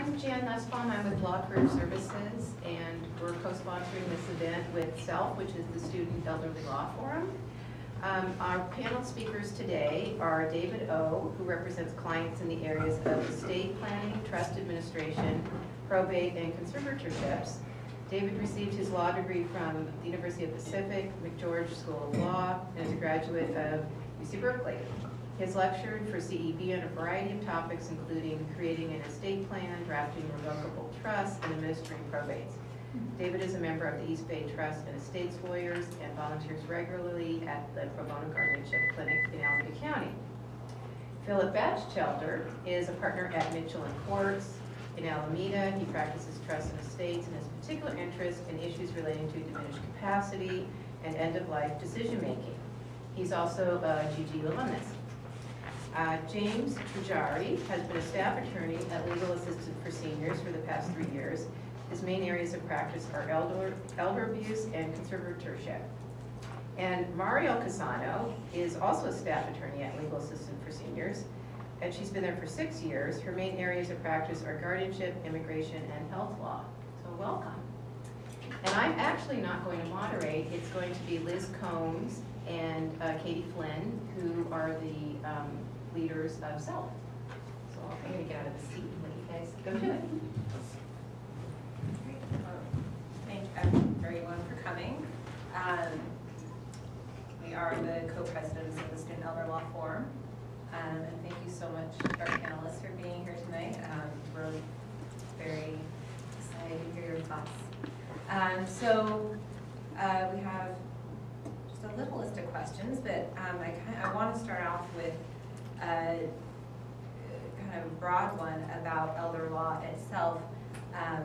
I'm Jan Nussbaum. I'm with Law Career Services, and we're co-sponsoring this event with SELF, which is the Student Elderly Law Forum. Our panel speakers today are David O., who represents clients in the areas of estate planning, trust administration, probate, and conservatorships. David received his law degree from the University of Pacific, McGeorge School of Law, and is a graduate of UC Berkeley. He has lectured for CEB on a variety of topics, including creating an estate plan, drafting revocable trusts, and administering probates. David is a member of the East Bay Trust and Estates Lawyers and volunteers regularly at the Pro Bono Guardianship Clinic in Alameda County. Philip Batchelder is a partner at Mitchell & Quartz in Alameda. He practices trust and estates and has particular interest in issues relating to diminished capacity and end-of-life decision-making. He's also a GG alumnus. James Pujari has been a staff attorney at Legal Assistant for Seniors for the past 3 years. His main areas of practice are elder abuse and conservatorship. And Mario Casano is also a staff attorney at Legal Assistant for Seniors, and she's been there for 6 years. Her main areas of practice are guardianship, immigration, and health law. So welcome. And I'm actually not going to moderate. It's going to be Liz Combs and Katie Flynn, who are the leaders of SELF. So I'm going to get out of the seat and let you guys go to it. Thank everyone for coming. We are the co-presidents of the Student Elder Law Forum. And thank you so much, our panelists, for being here tonight. We're very excited to hear your thoughts. We have just a little list of questions, but I want to start off with a kind of a broad one about elder law itself. I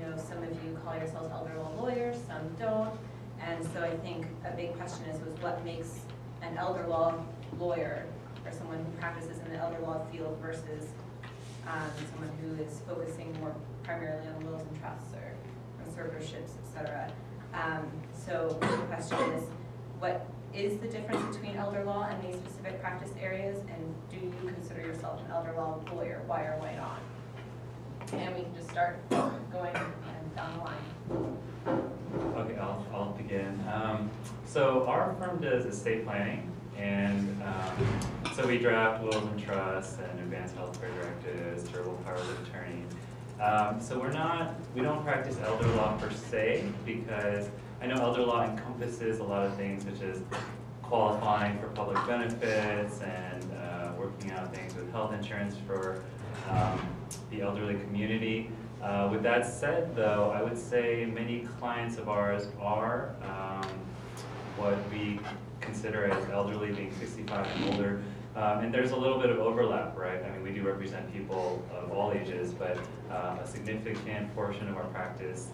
know some of you call yourselves elder law lawyers, some don't, and so I think a big question is what makes an elder law lawyer or someone who practices in the elder law field versus someone who is focusing more primarily on wills and trusts or conservatorships, etc. So the question is, what is the difference between elder law and these specific practice areas, and do you consider yourself an elder law lawyer? Why or why not? And we can just start going down the line. Okay, I'll begin. So our firm does estate planning, and so we draft wills and trusts and advanced healthcare directives, durable powers of attorney. So we don't practice elder law per se, because I know elder law encompasses a lot of things, such as qualifying for public benefits and working out things with health insurance for the elderly community. With that said, though, I would say many clients of ours are what we consider as elderly, being 65 and older. And there's a little bit of overlap, right? I mean, we do represent people of all ages, but a significant portion of our practice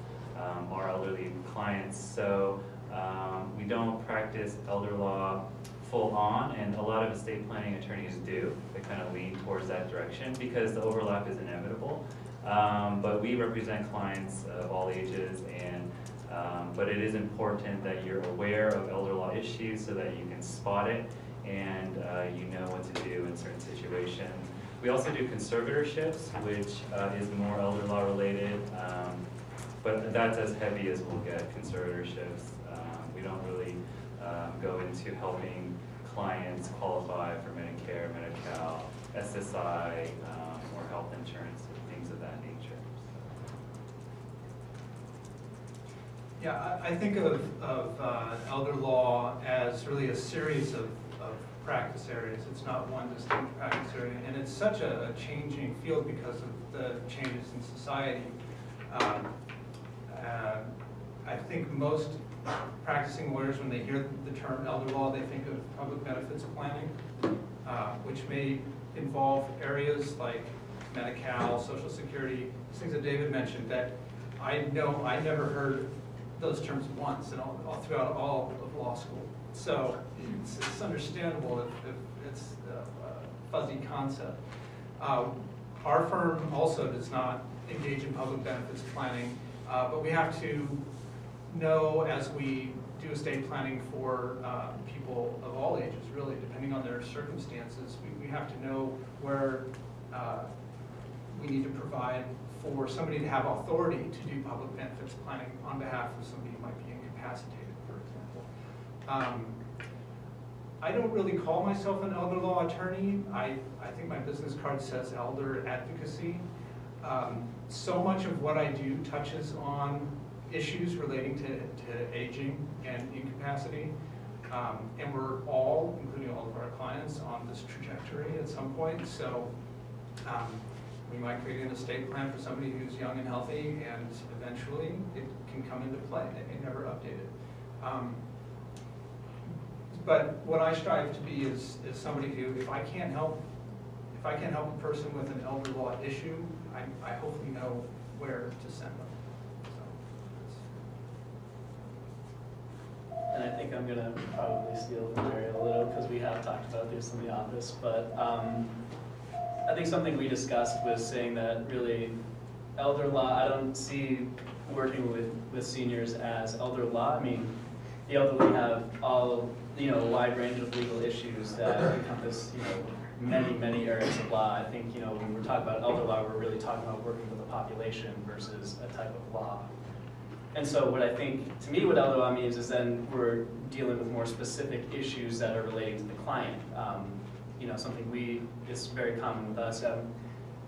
are elderly clients. So we don't practice elder law full on, and a lot of estate planning attorneys do. They kind of lean towards that direction because the overlap is inevitable. But we represent clients of all ages, and but it is important that you're aware of elder law issues so that you can spot it and you know what to do in certain situations. We also do conservatorships, which is more elder law related, but that's as heavy as we'll get, conservatorships. We don't really go into helping clients qualify for Medicare, Medi-Cal, SSI, or health insurance, things of that nature. Yeah, I think of elder law as really a series of practice areas. It's not one distinct practice area, and it's such a changing field because of the changes in society. I think most practicing lawyers, when they hear the term elder law, they think of public benefits planning, which may involve areas like Medi-Cal, Social Security, things that David mentioned that I know I never heard those terms once and all throughout all of law school. So it's understandable if it's a fuzzy concept. Our firm also does not engage in public benefits planning, but we have to know, as we do estate planning for people of all ages, really, depending on their circumstances, we have to know where we we need to provide for somebody to have authority to do public benefits planning on behalf of somebody who might be incapacitated, for example. I don't really call myself an elder law attorney. I think my business card says elder advocacy. So much of what I do touches on issues relating to aging and incapacity. And we're all, including all of our clients, on this trajectory at some point. So we might create an estate plan for somebody who's young and healthy, and eventually it can come into play. They may never update it. But what I strive to be is somebody who, if I can't help a person with an elder law issue, I hopefully know where to send them. And I think I'm going to probably steal from Mary a little because we have talked about this in the office, but I think something we discussed was saying that really elder law, I don't see working with seniors as elder law. I mean, the elderly have all, a wide range of legal issues that encompass, many areas of law. I think, when we're talking about elder law, we're really talking about working with a population versus a type of law. And so what I think, to me, what elder law means is then we're dealing with more specific issues that are relating to the client. Something is very common with us.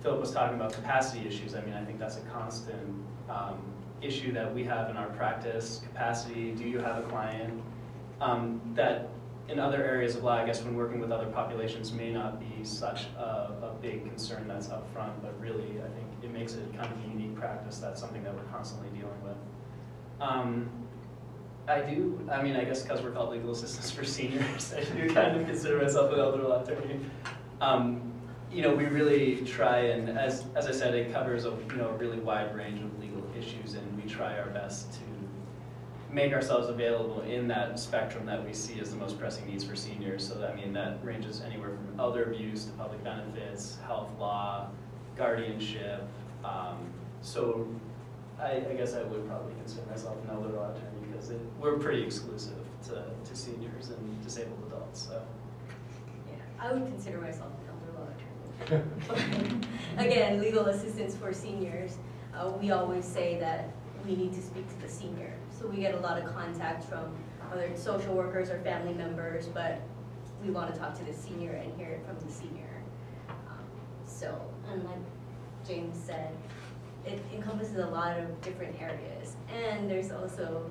Philip was talking about capacity issues. I mean, I think that's a constant issue that we have in our practice. Capacity, do you have a client? That in other areas of law, I guess when working with other populations may not be such a big concern that's up front, but really I think it makes it kind of a unique practice. That's something that we're constantly dealing with. I guess because we're called legal assistants for seniors, I do kind of consider myself an elder law attorney. We really try, and as I said, it covers a really wide range of legal issues, and we try our best to make ourselves available in that spectrum that we see as the most pressing needs for seniors. So that ranges anywhere from elder abuse to public benefits, health law, guardianship. So I guess I would probably consider myself an elder law attorney because we're pretty exclusive to seniors and disabled adults. So. Yeah, I would consider myself an elder law attorney. Again, legal assistance for seniors. We always say that we need to speak to the senior. So we get a lot of contact from whether it's social workers or family members, but we want to talk to the senior and hear it from the senior. And like James said, it encompasses a lot of different areas. And there's also,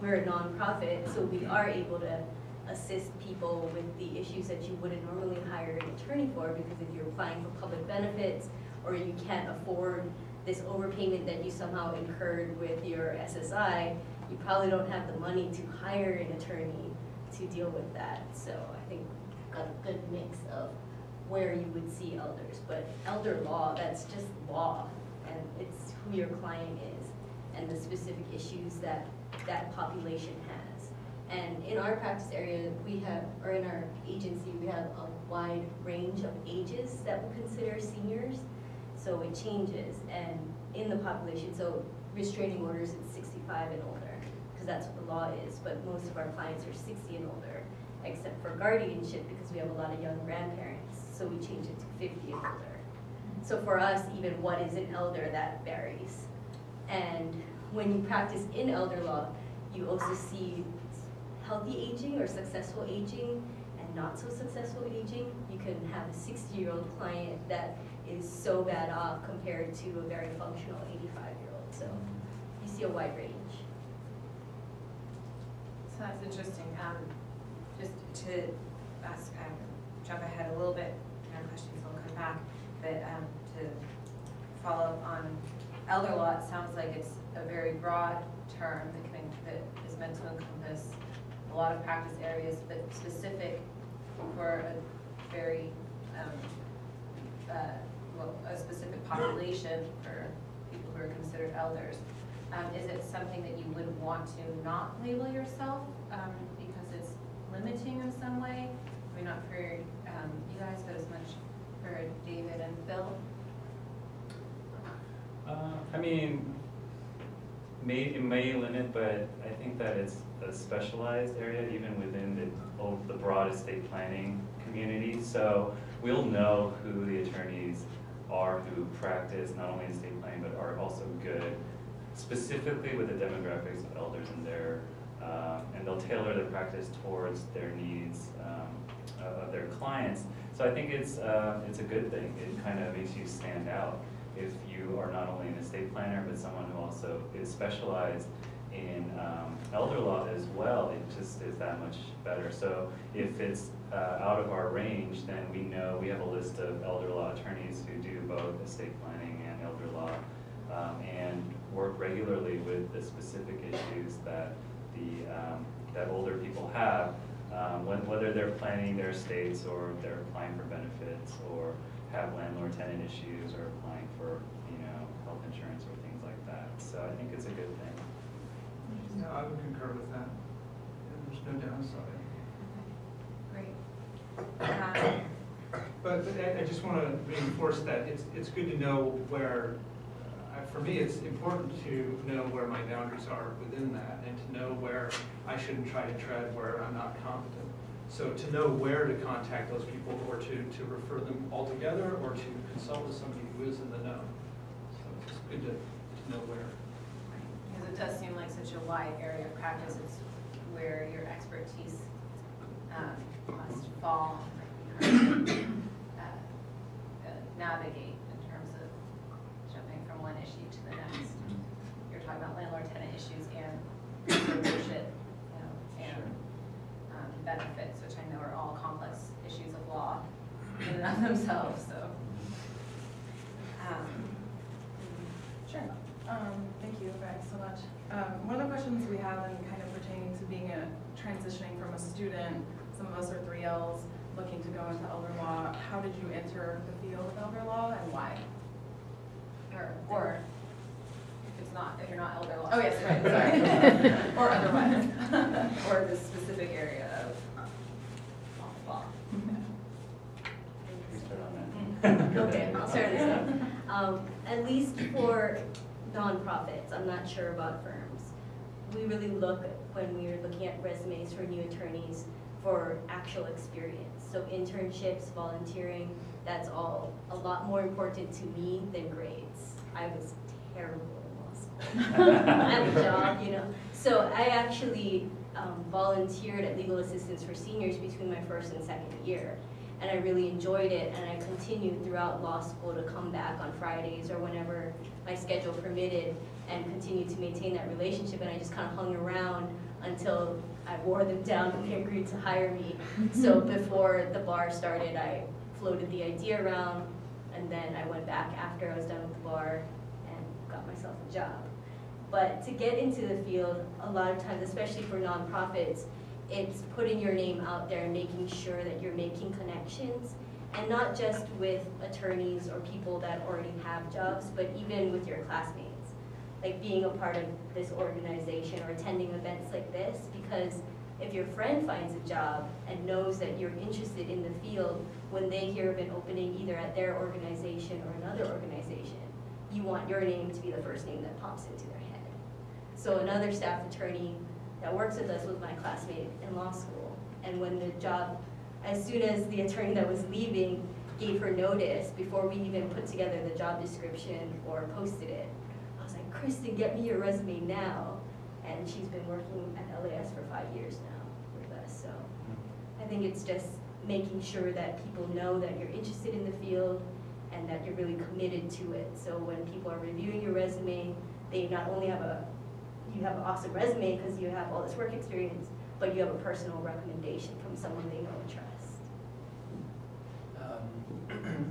we're a nonprofit, so we are able to assist people with the issues that you wouldn't normally hire an attorney for, because if you're applying for public benefits or you can't afford this overpayment that you somehow incurred with your SSI, you probably don't have the money to hire an attorney to deal with that. So I think we've got a good mix of where you would see elders. But elder law, that's just law, and it's who your client is and the specific issues that that population has. And in our practice area, or in our agency, we have a wide range of ages that we consider seniors. So it changes, and in the population, so restraining orders, it's 65 and older, because that's what the law is, but most of our clients are 60 and older, except for guardianship, because we have a lot of young grandparents, so we change it to 50 and older. So for us, even what is an elder, that varies. And when you practice in elder law, you also see healthy aging or successful aging and not so successful aging. You can have a 60-year-old client that is so bad off compared to a very functional 85-year-old. So you see a wide range. So that's interesting. Just to ask, jump ahead a little bit in our questions, I'll come back. But to follow up on elder law, it sounds like it's a very broad term that is meant to encompass a lot of practice areas, but specific for a very a specific population for people who are considered elders. Is it something that you would want to not label yourself because it's limiting in some way? Maybe not for you guys, but as much for David and Phil? It may limit, but I think that it's a specialized area even within the broad estate planning community. So we'll know who the attorneys are who practice not only estate planning, but are also good specifically with the demographics of elders in their, and they'll tailor their practice towards their needs of their clients. So I think it's a good thing. It kind of makes you stand out if you are not only an estate planner, but someone who also is specialized in elder law as well. It just is that much better. So if it's out of our range, then we know we have a list of elder law attorneys who do both estate planning and elder law, and work regularly with the specific issues that that older people have, whether they're planning their estates or they're applying for benefits or have landlord-tenant issues or applying for, health insurance or things like that. So I think it's a good thing. Yeah, I would concur with that. There's no downside. Great. But I just want to reinforce that it's good to know where, for me, it's important to know where my boundaries are within that and to know where I shouldn't try to tread where I'm not competent. So to know where to contact those people or to refer them altogether or to consult with somebody who is in the know. So it's just good to know where. Because it does seem like such a wide area of practice. It's where your expertise must fall, navigate in terms of jumping from one issue to the next. You're talking about landlord-tenant issues and conservatorship, and benefits, which I know are all complex issues of law in and of themselves. So, Sure. Thank you guys so much. One of the questions we have, and kind of pertaining to being transitioning from a student, some of us are 3Ls looking to go into elder law. How did you enter the field of elder law and why? or if you're not elder law. Oh yes, right. Sorry. Or otherwise. or the specific area of law. You start on that. Go Okay, ahead. I'll start this off. At least for nonprofits, I'm not sure about firms. We really look, when we're looking at resumes for new attorneys, for actual experience. So internships, volunteering, that's all a lot more important to me than grades. I was terrible in law school. I have a job, So I actually volunteered at Legal Assistance for Seniors between my first and second year. And I really enjoyed it, and I continued throughout law school to come back on Fridays or whenever my schedule permitted and continue to maintain that relationship. And I just kind of hung around until I wore them down and they agreed to hire me. So before the bar started, I floated the idea around, and then I went back after I was done with the bar and got myself a job. But to get into the field, a lot of times, especially for nonprofits, it's putting your name out there and making sure that you're making connections, and not just with attorneys or people that already have jobs, but even with your classmates. Like being a part of this organization or attending events like this, because if your friend finds a job and knows that you're interested in the field, when they hear of an opening either at their organization or another organization, you want your name to be the first name that pops into their head. So another staff attorney that works with us was my classmate in law school. And when the job, as soon as the attorney that was leaving gave her notice, before we even put together the job description or posted it, I was like, Kristen, get me your resume now. And she's been working at LAS for 5 years now with us. So I think it's just making sure that people know that you're interested in the field and that you're really committed to it. So when people are reviewing your resume, they not only have you have an awesome resume because you have all this work experience, but you have a personal recommendation from someone they know and trust.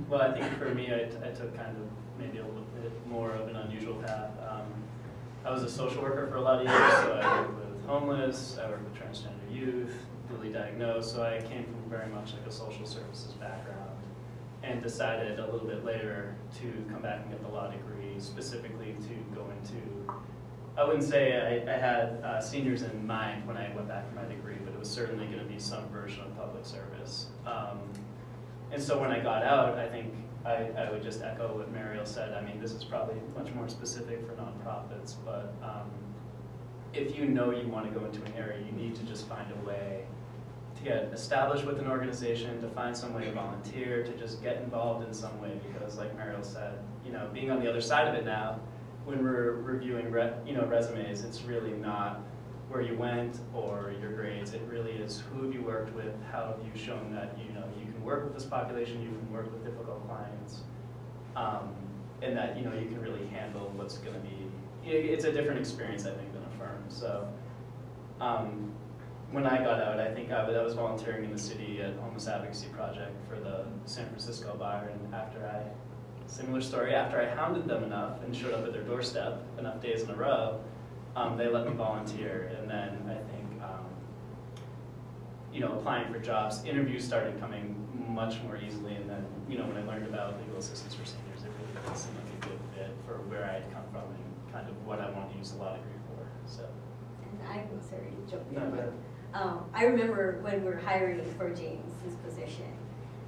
Well, I think for me, I took kind of maybe a little bit more of an unusual path. I was a social worker for a lot of years, so I worked with homeless, I worked with transgender youth, newly diagnosed, so I came from very much like a social services background, and decided a little bit later to come back and get the law degree, specifically to go into, I wouldn't say I had seniors in mind when I went back for my degree, but it was certainly going to be some version of public service. And so when I got out, I think I would just echo what Mariel said. I mean, this is probably much more specific for nonprofits, but if you know you want to go into an area, you need to just find a way to get established with an organization, to find some way to volunteer, to just get involved in some way, because like Mariel said, you know, being on the other side of it now, when we're reviewing resumes, it's really not where you went or your grades. It really is who have you worked with, how have you shown that you can work with this population, you can work with difficult clients, and that you can really handle what's going to be. It's a different experience, I think, than a firm. So when I got out, I think I was volunteering in the city at Homeless Advocacy Project for the San Francisco bar, and similar story, after I hounded them enough and showed up at their doorstep enough days in a row, they let me volunteer. And then I think, applying for jobs, interviews started coming much more easily. And then, when I learned about legal assistance for seniors, it really did seem like a good fit for where I had come from and kind of what I wanted to use the law degree for. So. And I'm sorry to jump in. No, go ahead. I remember when we were hiring for James's position,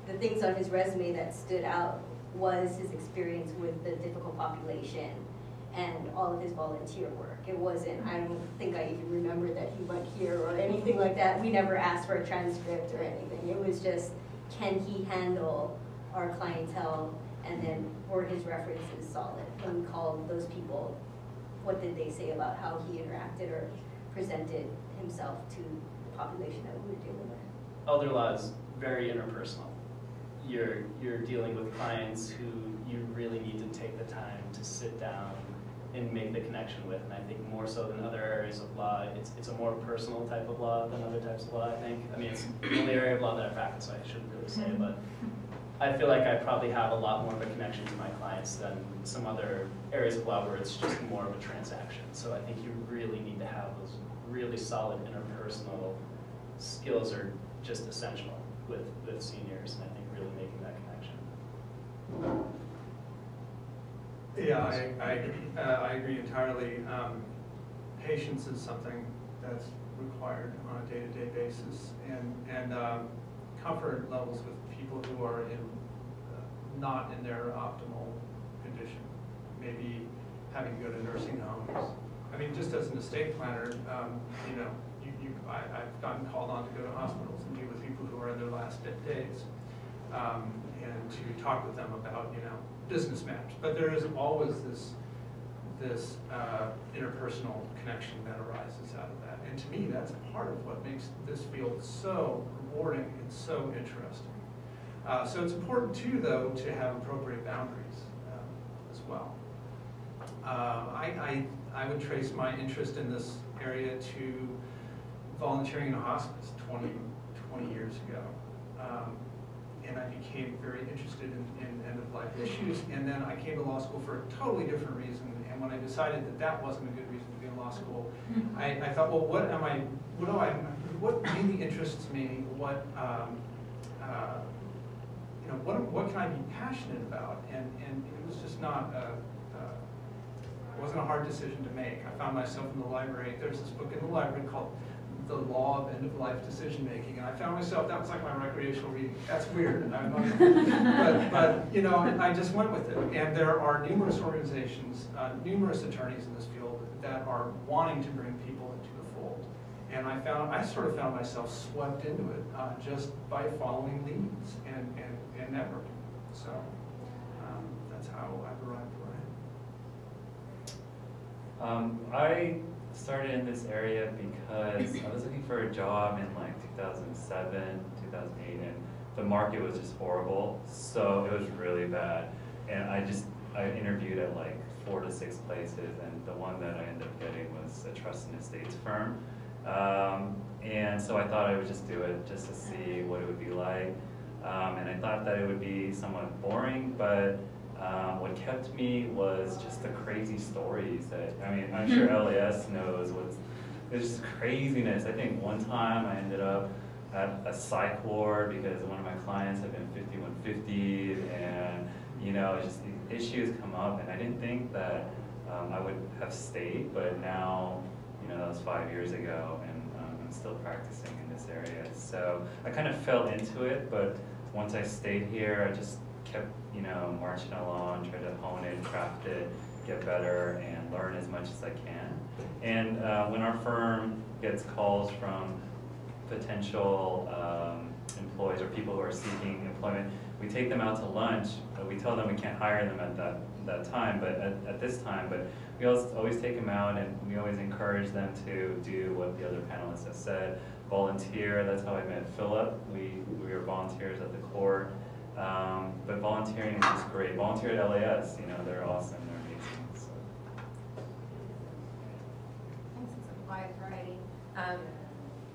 the things on his resume that stood out was his experience with the difficult population and all of his volunteer work. It wasn't, I don't think I even remember that he went here or anything like that. We never asked for a transcript or anything. It was just, can he handle our clientele, and then were his references solid? When we called those people, what did they say about how he interacted or presented himself to the population that we were dealing with? Elder law is very interpersonal. You're dealing with clients who you really need to take the time to sit down and make the connection with. And I think more so than other areas of law, it's a more personal type of law than other types of law, I think. I mean, it's the only area of law that I practice, so I shouldn't really say, but I feel like I probably have a lot more of a connection to my clients than some other areas of law where it's just more of a transaction. So I think you really need to have those really solid interpersonal skills are just essential with seniors, and I think really making that connection. Yeah, I agree entirely. Patience is something that's required on a day-to-day basis, and comfort levels with people who are not in their optimal condition. Maybe having to go to nursing homes. I mean, just as an estate planner, I've gotten called on to go to hospitals and be with people who are in their last days, and to talk with them about business matters. But there is always this interpersonal connection that arises out of that. And to me, that's part of what makes this field so rewarding and so interesting. So it's important too, though, to have appropriate boundaries as well. I would trace my interest in this area to volunteering in a hospice 20 years ago. And I became very interested in end-of-life issues, and then I came to law school for a totally different reason. And when I decided that that wasn't a good reason to be in law school, I thought, well, what really interests me? What can I be passionate about? And it was just not it wasn't a hard decision to make. I found myself in the library. There's this book in the library called The Law of End-of-Life Decision Making, and I found myself, that was like my recreational reading. That's weird, but I just went with it. And there are numerous organizations, numerous attorneys in this field that are wanting to bring people into the fold. And I sort of found myself swept into it just by following leads and networking. So that's how I've arrived where I am. I started in this area because I was looking for a job in like 2007, 2008, and the market was just horrible. So it was really bad. And I interviewed at like 4 to 6 places, and the one that I ended up getting was a trust and estates firm. And so I thought I would just do it just to see what it would be like. And I thought that it would be somewhat boring, but what kept me was just the crazy stories that, I'm sure LAS knows there's just craziness. I think one time I ended up at a psych ward because one of my clients had been 5150, and just these issues come up, and I didn't think that I would have stayed, but now, that was 5 years ago, and I'm still practicing in this area. So I kind of fell into it, but once I stayed here, I just kept, marching along, trying to hone it, craft it, get better, and learn as much as I can. And when our firm gets calls from potential employees or people who are seeking employment, we take them out to lunch, but we tell them we can't hire them at that time, but at this time, but we always take them out, and we always encourage them to do what the other panelists have said. Volunteer, that's how I met Philip. We were volunteers at the court, but volunteering is great. Volunteer at LAS, you know, they're awesome, they're amazing. So. Thanks, it's a wide variety.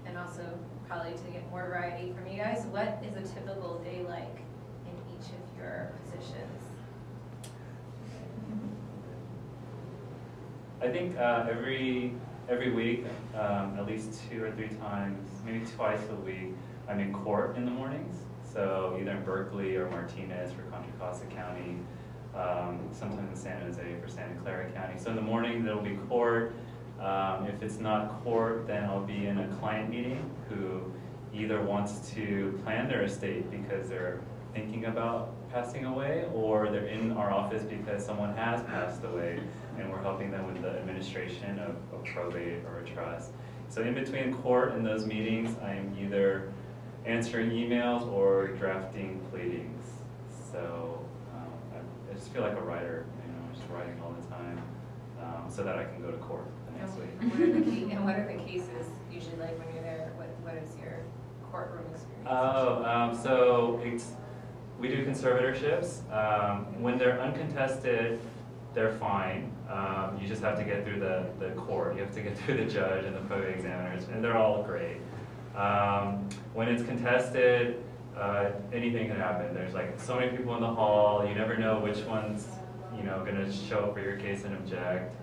And also probably to get more variety from you guys, what is a typical day like in each of your positions? I think every week, at least 2 or 3 times, maybe twice a week, I'm in court in the mornings. So either in Berkeley or Martinez for Contra Costa County, sometimes in San Jose for Santa Clara County. So in the morning there'll be court. If it's not court, then I'll be in a client meeting who either wants to plan their estate because they're thinking about passing away, or they're in our office because someone has passed away and we're helping them with the administration of probate or a trust. So in between court and those meetings, I'm either answering emails or drafting pleadings. So I just feel like a writer, you know, just writing all the time, so that I can go to court the next week. And what are the cases usually like when you're there? What is your courtroom experience? So we do conservatorships. When they're uncontested, they're fine. You just have to get through the court. You have to get through the judge and the probate examiners, and they're all great. When it's contested, anything can happen. There's like so many people in the hall. You never know which one's, you know, going to show up for your case and object.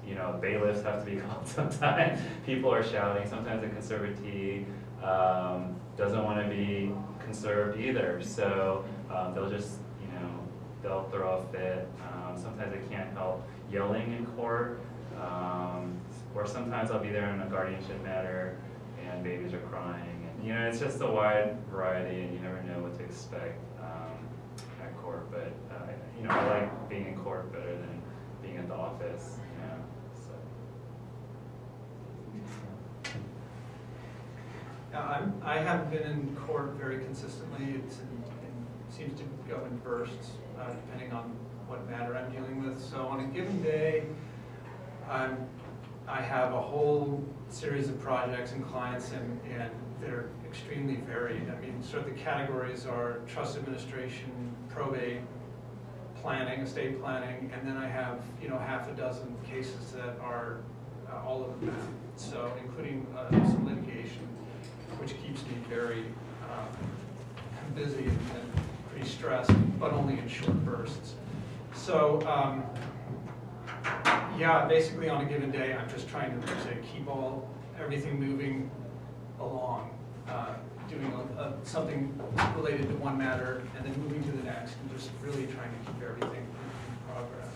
You know, bailiffs have to be called sometimes. People are shouting. Sometimes the conservatee doesn't want to be conserved either. So they'll just, you know, they'll throw a fit. Sometimes they can't help yelling in court. Or sometimes I'll be there in a guardianship matter and babies are crying. And, you know, it's just a wide variety and you never know what to expect at court. But, you know, I like being in court better than being at the office. You know, so. Now, I haven't been in court very consistently. It seems to go in bursts depending on what matter I'm dealing with. So on a given day, I have a whole series of projects and clients, and they're extremely varied. I mean, sort of the categories are trust administration, probate, planning, estate planning, and then I have, you know, half a dozen cases that are all over the map. So including some litigation, which keeps me very busy and pretty stressed, but only in short bursts. So yeah, basically on a given day, I'm just trying to keep everything moving along, doing something related to one matter and then moving to the next, and just really trying to keep everything in progress.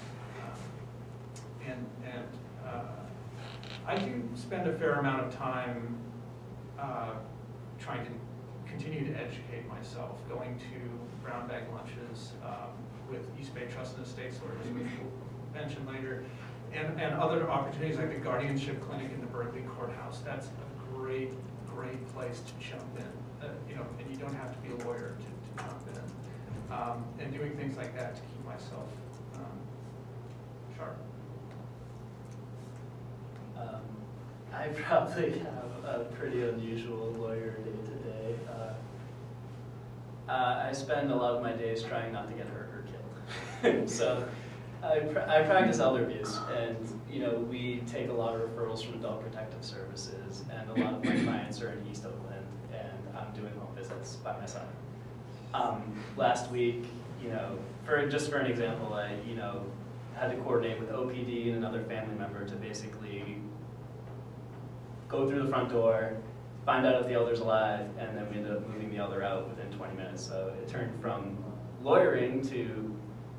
I do spend a fair amount of time trying to continue to educate myself, going to brown bag lunches with East Bay Trust and Estates lawyers, which we'll mention later, and other opportunities like the guardianship clinic in the Berkeley courthouse. That's a great place to jump in, you know, and you don't have to be a lawyer to jump in, and doing things like that to keep myself sharp. I probably have a pretty unusual lawyer day-to-day. I spend a lot of my days trying not to get hurt or killed. So I practice elder abuse, and you know, we take a lot of referrals from Adult Protective Services, and a lot of my clients are in East Oakland, and I'm doing home visits by myself. Last week, you know, for an example, I, you know, had to coordinate with OPD and another family member to basically go through the front door, find out if the elder's alive, and then we ended up moving the elder out within 20 minutes. So it turned from lawyering to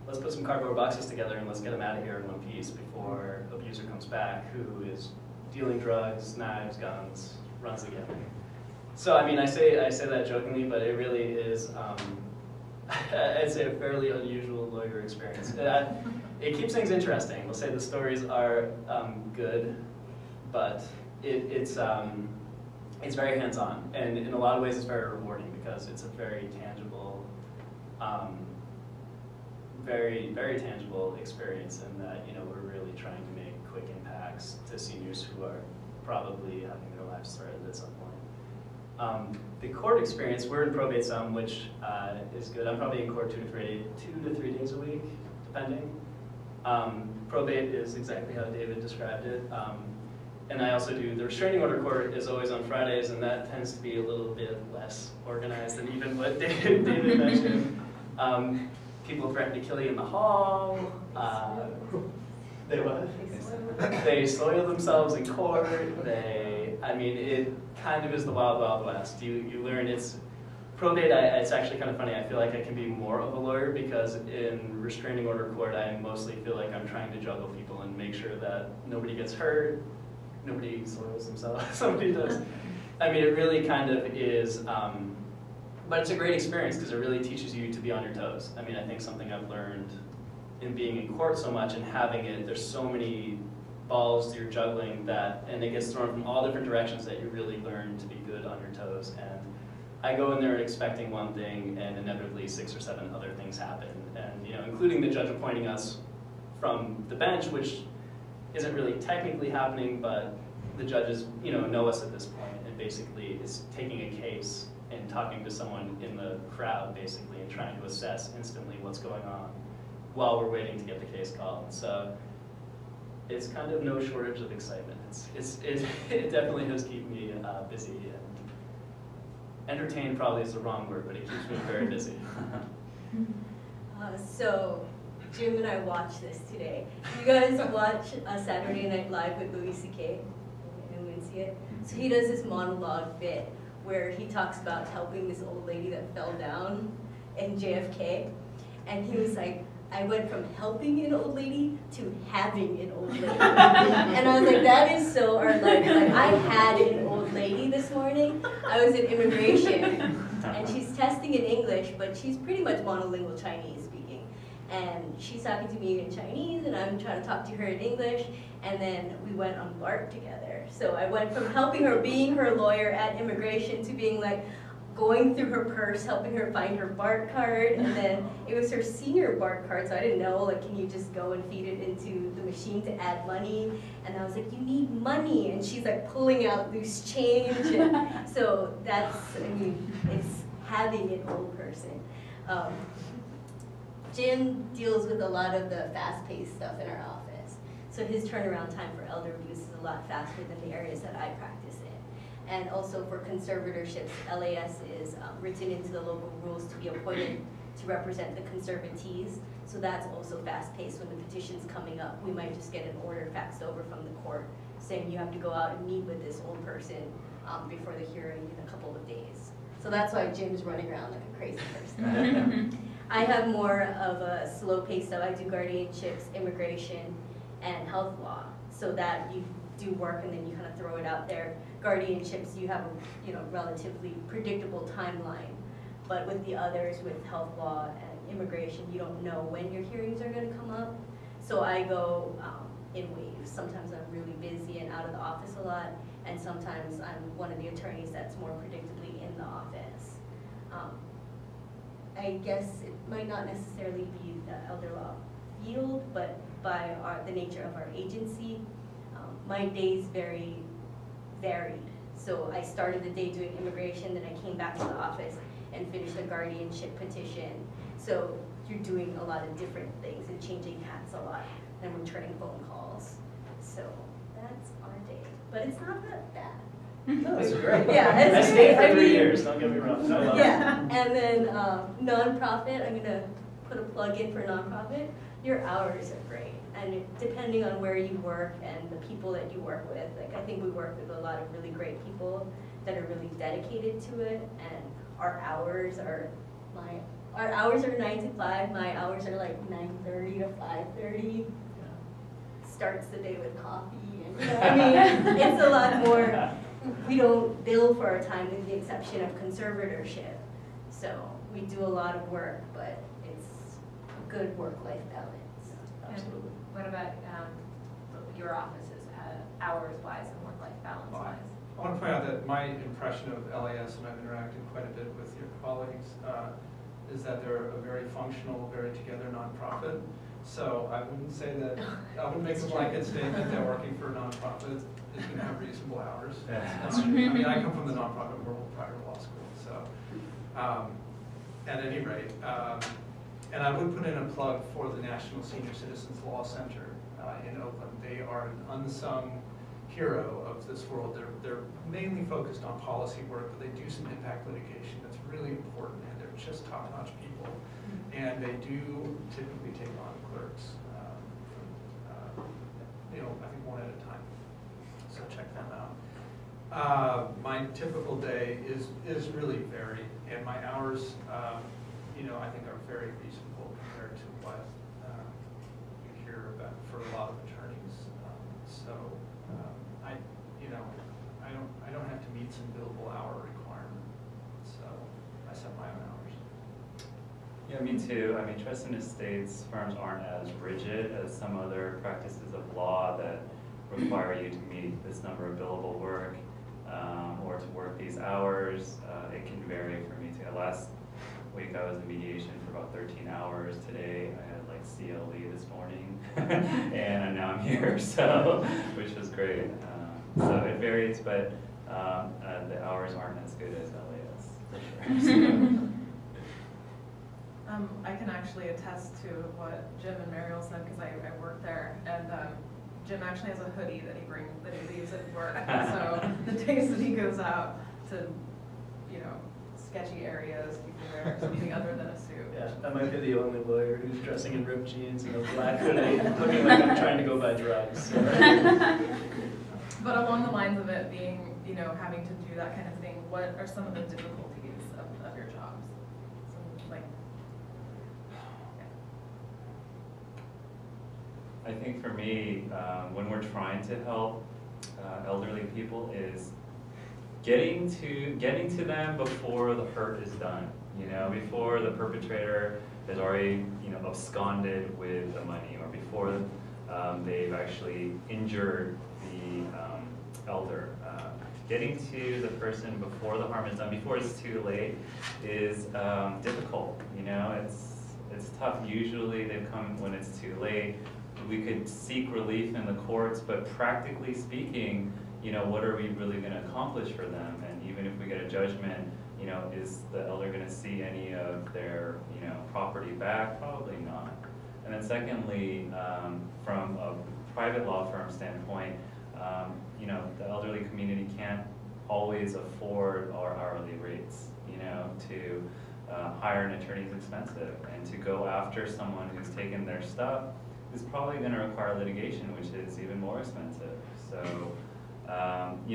let's put some cardboard boxes together and let's get him out of here in one piece before the abuser comes back, who is dealing drugs, knives, guns, runs the gamut. So I mean, I say that jokingly, but it really is, I'd say, a fairly unusual lawyer experience. It keeps things interesting. We'll say the stories are good, but it's it's very hands-on, and in a lot of ways it's very rewarding because it's a very tangible, very tangible experience in that, we're really trying to make quick impacts to seniors who are probably having their lives threatened at some point. The court experience, we're in probate some, which is good. I'm probably in court 2 to 3 days a week, depending. Probate is exactly how David described it. And I also do, the restraining order court is always on Fridays, and that tends to be a little bit less organized than even what David mentioned. People threaten to kill you in the hall. They what? They soil themselves in court. It kind of is the wild, wild west. You learn probate, it's actually kind of funny. I feel like I can be more of a lawyer because in restraining order court, I mostly feel like I'm trying to juggle people and make sure that nobody gets hurt, nobody soils themselves, somebody does. It really kind of is, but it's a great experience because it really teaches you to be on your toes. I think something I've learned in being in court so much and having it, there's so many balls you're juggling and it gets thrown from all different directions that you really learn to be good on your toes. And I go in there expecting one thing, and inevitably 6 or 7 other things happen, and including the judge appointing us from the bench, which isn't really technically happening, but the judges know us at this point, and basically is taking a case and talking to someone in the crowd basically and trying to assess instantly what's going on while we're waiting to get the case called. So it's kind of no shortage of excitement. It definitely does keep me busy, and entertained probably is the wrong word, but it keeps me very busy. So Jim and I watched this today. You guys watch Saturday Night Live with Louis C.K.? Anyone see it? So he does this monologue bit where he talks about helping this old lady that fell down in JFK, and he was like, I went from helping an old lady to having an old lady. And I was like, that is so our life. Like, I had an old lady this morning. I was in immigration, and she's testing in English, but she's pretty much monolingual Chinese speaking. And she's talking to me in Chinese, and I'm trying to talk to her in English, and then we went on BART together. So I went from helping her, being her lawyer at immigration, to being like, going through her purse, helping her find her BART card, and then it was her senior BART card, so I didn't know, like, can you just go and feed it into the machine to add money? And I was like, you need money, and she's like pulling out loose change, and so that's, it's having an old person. Jim deals with a lot of the fast-paced stuff in our office, so his turnaround time for elder abuse is a lot faster than the areas that I practice in. And also for conservatorships, LAS is written into the local rules to be appointed to represent the conservatees. So that's also fast-paced. When the petition's coming up, we might just get an order faxed over from the court saying you have to go out and meet with this old person before the hearing in a couple of days. So that's why Jim's running around like a crazy person. I have more of a slow-paced stuff. I do guardianships, immigration, and health law. So that you do work and then you kind of throw it out there. Guardianships, you have a relatively predictable timeline, but with the others, with health law and immigration, you don't know when your hearings are going to come up. So I go in waves. Sometimes I'm really busy and out of the office a lot, and sometimes I'm one of the attorneys that's more predictably in the office. I guess it might not necessarily be the elder law field, but by the nature of our agency, my days very varied. So I started the day doing immigration, then I came back to the office and finished a guardianship petition. So you're doing a lot of different things and changing hats a lot and returning phone calls. So that's our day, but it's not that bad. No, it's great. Yeah, it's I stayed for 3 mean, years, don't get me wrong. No, yeah, and then nonprofit, I'm gonna put a plug in for nonprofit. Your hours are great. And depending on where you work and the people that you work with, like I think we work with a lot of really great people that are really dedicated to it, and our hours are 9 to 5. My hours are like 9:30 to 5:30. Starts the day with coffee, and it's a lot more. We don't bill for our time with the exception of conservatorship, so we do a lot of work, but it's a good work-life balance. Absolutely. What about your offices, hours-wise and work-life balance-wise? I want to point out that my impression of LAS, and I've interacted quite a bit with your colleagues, is that they're a very functional, very together nonprofit. So I wouldn't say that, I wouldn't make a blanket statement that working for a nonprofit is going to have reasonable hours. That's not true. I mean, I come from the nonprofit world prior to law school, so at any rate. And I would put in a plug for the National Senior Citizens Law Center in Oakland. They are an unsung hero of this world. They're mainly focused on policy work, but they do some impact litigation that's really important, and they're just top-notch people. And they do typically take on clerks, I think one at a time. So check them out. My typical day is really varied, and my hours, I think are very reasonable compared to what you hear about for a lot of attorneys. I don't have to meet some billable hour requirement, so I set my own hours. Yeah, me too. I mean, trust and estates firms aren't as rigid as some other practices of law that require you to meet this number of billable work or to work these hours. It can vary for me too. Last week I was in mediation for about 13 hours. Today I had like CLE this morning, and now I'm here, so which was great. So it varies, but the hours aren't as good as LAS for sure. I can actually attest to what Jim and Mariel said because I work there, and Jim actually has a hoodie that he leaves at work. So the days that he goes out to, sketchy areas, people wear something other than a suit. Yeah, I might be the only lawyer who's dressing in ripped jeans and a black hoodie, looking like I'm trying to go buy drugs. So. But along the lines of it being, having to do that kind of thing, what are some of the difficulties of your jobs? I think for me, when we're trying to help elderly people is getting to them before the hurt is done, before the perpetrator has already, absconded with the money, or before they've actually injured the elder. Getting to the person before the harm is done, before it's too late, is difficult. It's tough. Usually they come when it's too late. We could seek relief in the courts, but practically speaking, what are we really going to accomplish for them? And even if we get a judgment, is the elder going to see any of their, property back? Probably not. And then secondly, from a private law firm standpoint, the elderly community can't always afford our hourly rates, to hire an attorney is expensive, and to go after someone who's taken their stuff is probably going to require litigation, which is even more expensive. So,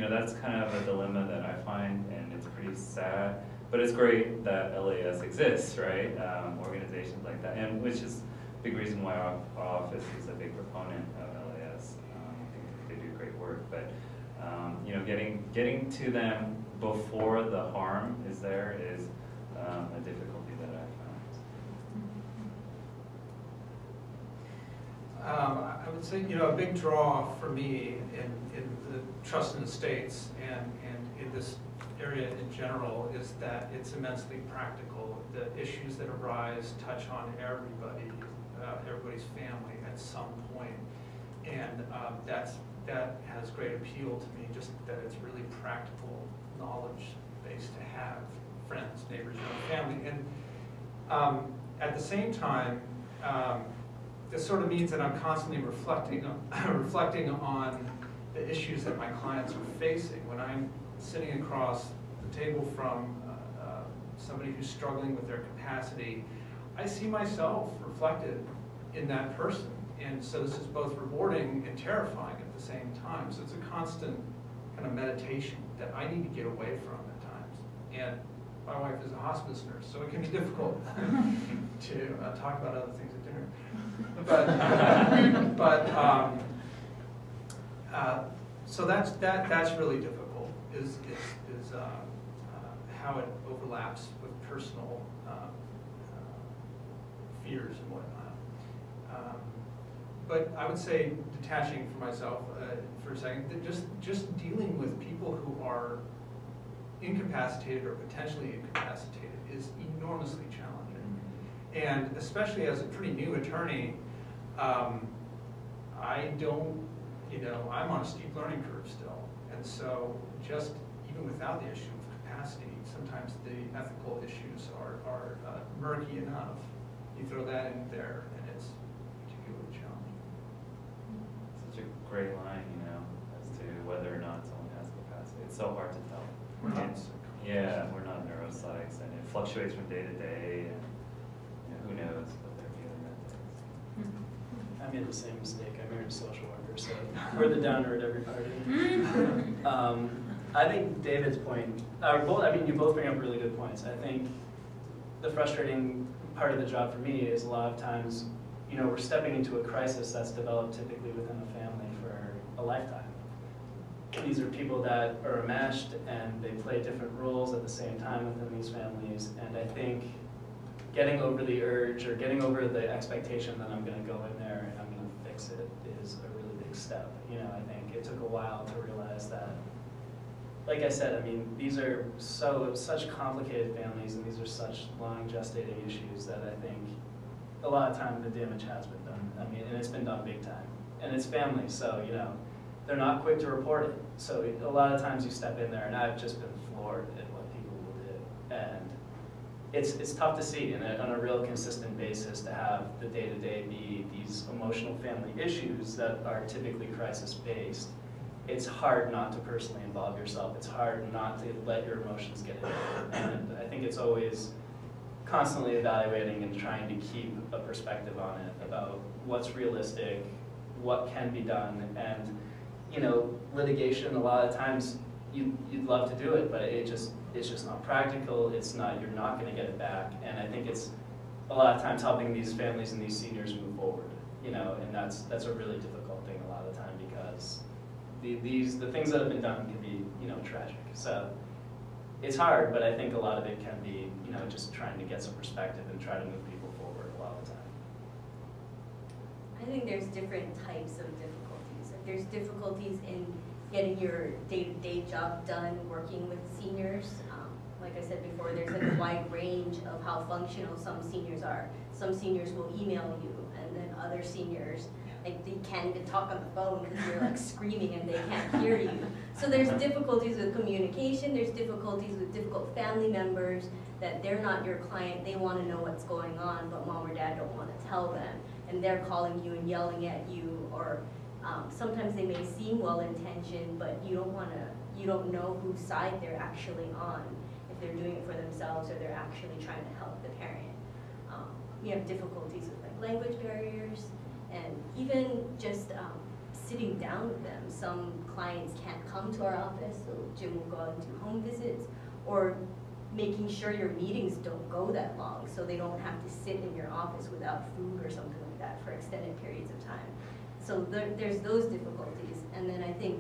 that's kind of a dilemma that I find, and it's pretty sad. But it's great that LAS exists, right? Organizations like that, and which is a big reason why our office is a big proponent of LAS. I think they do great work, but getting to them before the harm is there is a difficulty that I found. I would say, a big draw for me in the trust and estates and in this area in general is that it's immensely practical. The issues that arise touch on everybody's family at some point. And that has great appeal to me, just that it's really practical knowledge base to have friends, neighbors, family. And at the same time, this sort of means that I'm constantly reflecting on the issues that my clients are facing. When I'm sitting across the table from somebody who's struggling with their capacity, I see myself reflected in that person. And so this is both rewarding and terrifying at the same time. So it's a constant kind of meditation that I need to get away from at times. And my wife is a hospice nurse, so it can be difficult to talk about other things at dinner. So that's really difficult. Is how it overlaps with personal fears and whatnot. But I would say, detaching for myself for a second, that just dealing with people who are incapacitated or potentially incapacitated is enormously challenging. And especially as a pretty new attorney, I don't, I'm on a steep learning curve still. And so just even without the issue of capacity, sometimes the ethical issues are murky enough. You throw that in there and it's particularly challenging. Such a gray line, as to whether or not someone has capacity. It's so hard to tell. We're not Yeah, we're not neuropsychs, and it fluctuates from day to day, and who knows what they're feeling that day. I made the same mistake. I married a social worker, so we're the downer at every party. I think David's point, you both bring up really good points. I think the frustrating part of the job for me is a lot of times, we're stepping into a crisis that's developed typically within a family for a lifetime. These are people that are enmeshed and they play different roles at the same time within these families, and I think getting over the urge or getting over the expectation that I'm going to go in there and I'm going to fix it is a really big step. I think it took a while to realize that, like I said, these are such complicated families and these are such long gestating issues that I think a lot of time the damage has been done. And it's been done big time. And it's family, so, they're not quick to report it. So a lot of times you step in there, and I've just been floored at what people will do. And it's tough to see on a real consistent basis to have the day-to-day be these emotional family issues that are typically crisis-based. It's hard not to personally involve yourself. It's hard not to let your emotions get in there. And I think it's always constantly evaluating and trying to keep a perspective on it about what's realistic, what can be done, and litigation, a lot of times you'd love to do it, but it's just not practical. You're not going to get it back. And I think it's a lot of times helping these families and these seniors move forward, and that's a really difficult thing a lot of the time because the things that have been done can be, tragic. So it's hard, but I think a lot of it can be, just trying to get some perspective and try to move people forward a lot of the time. I think there's different types of difficulties. There's difficulties in getting your day-to-day job done working with seniors. Like I said before, there's a wide range of how functional some seniors are. Some seniors will email you, and then other seniors, they can't even talk on the phone because you're screaming and they can't hear you. So there's difficulties with communication, there's difficulties with difficult family members that they're not your client, they want to know what's going on, but mom or dad don't want to tell them, and they're calling you and yelling at you, or sometimes they may seem well-intentioned, but you don't know whose side they're actually on, if they're doing it for themselves or they're actually trying to help the parent. We have difficulties with language barriers, and even just sitting down with them. Some clients can't come to our office, so Jim will go out and do home visits, or making sure your meetings don't go that long so they don't have to sit in your office without food or something like that for extended periods of time. So there's those difficulties, and then I think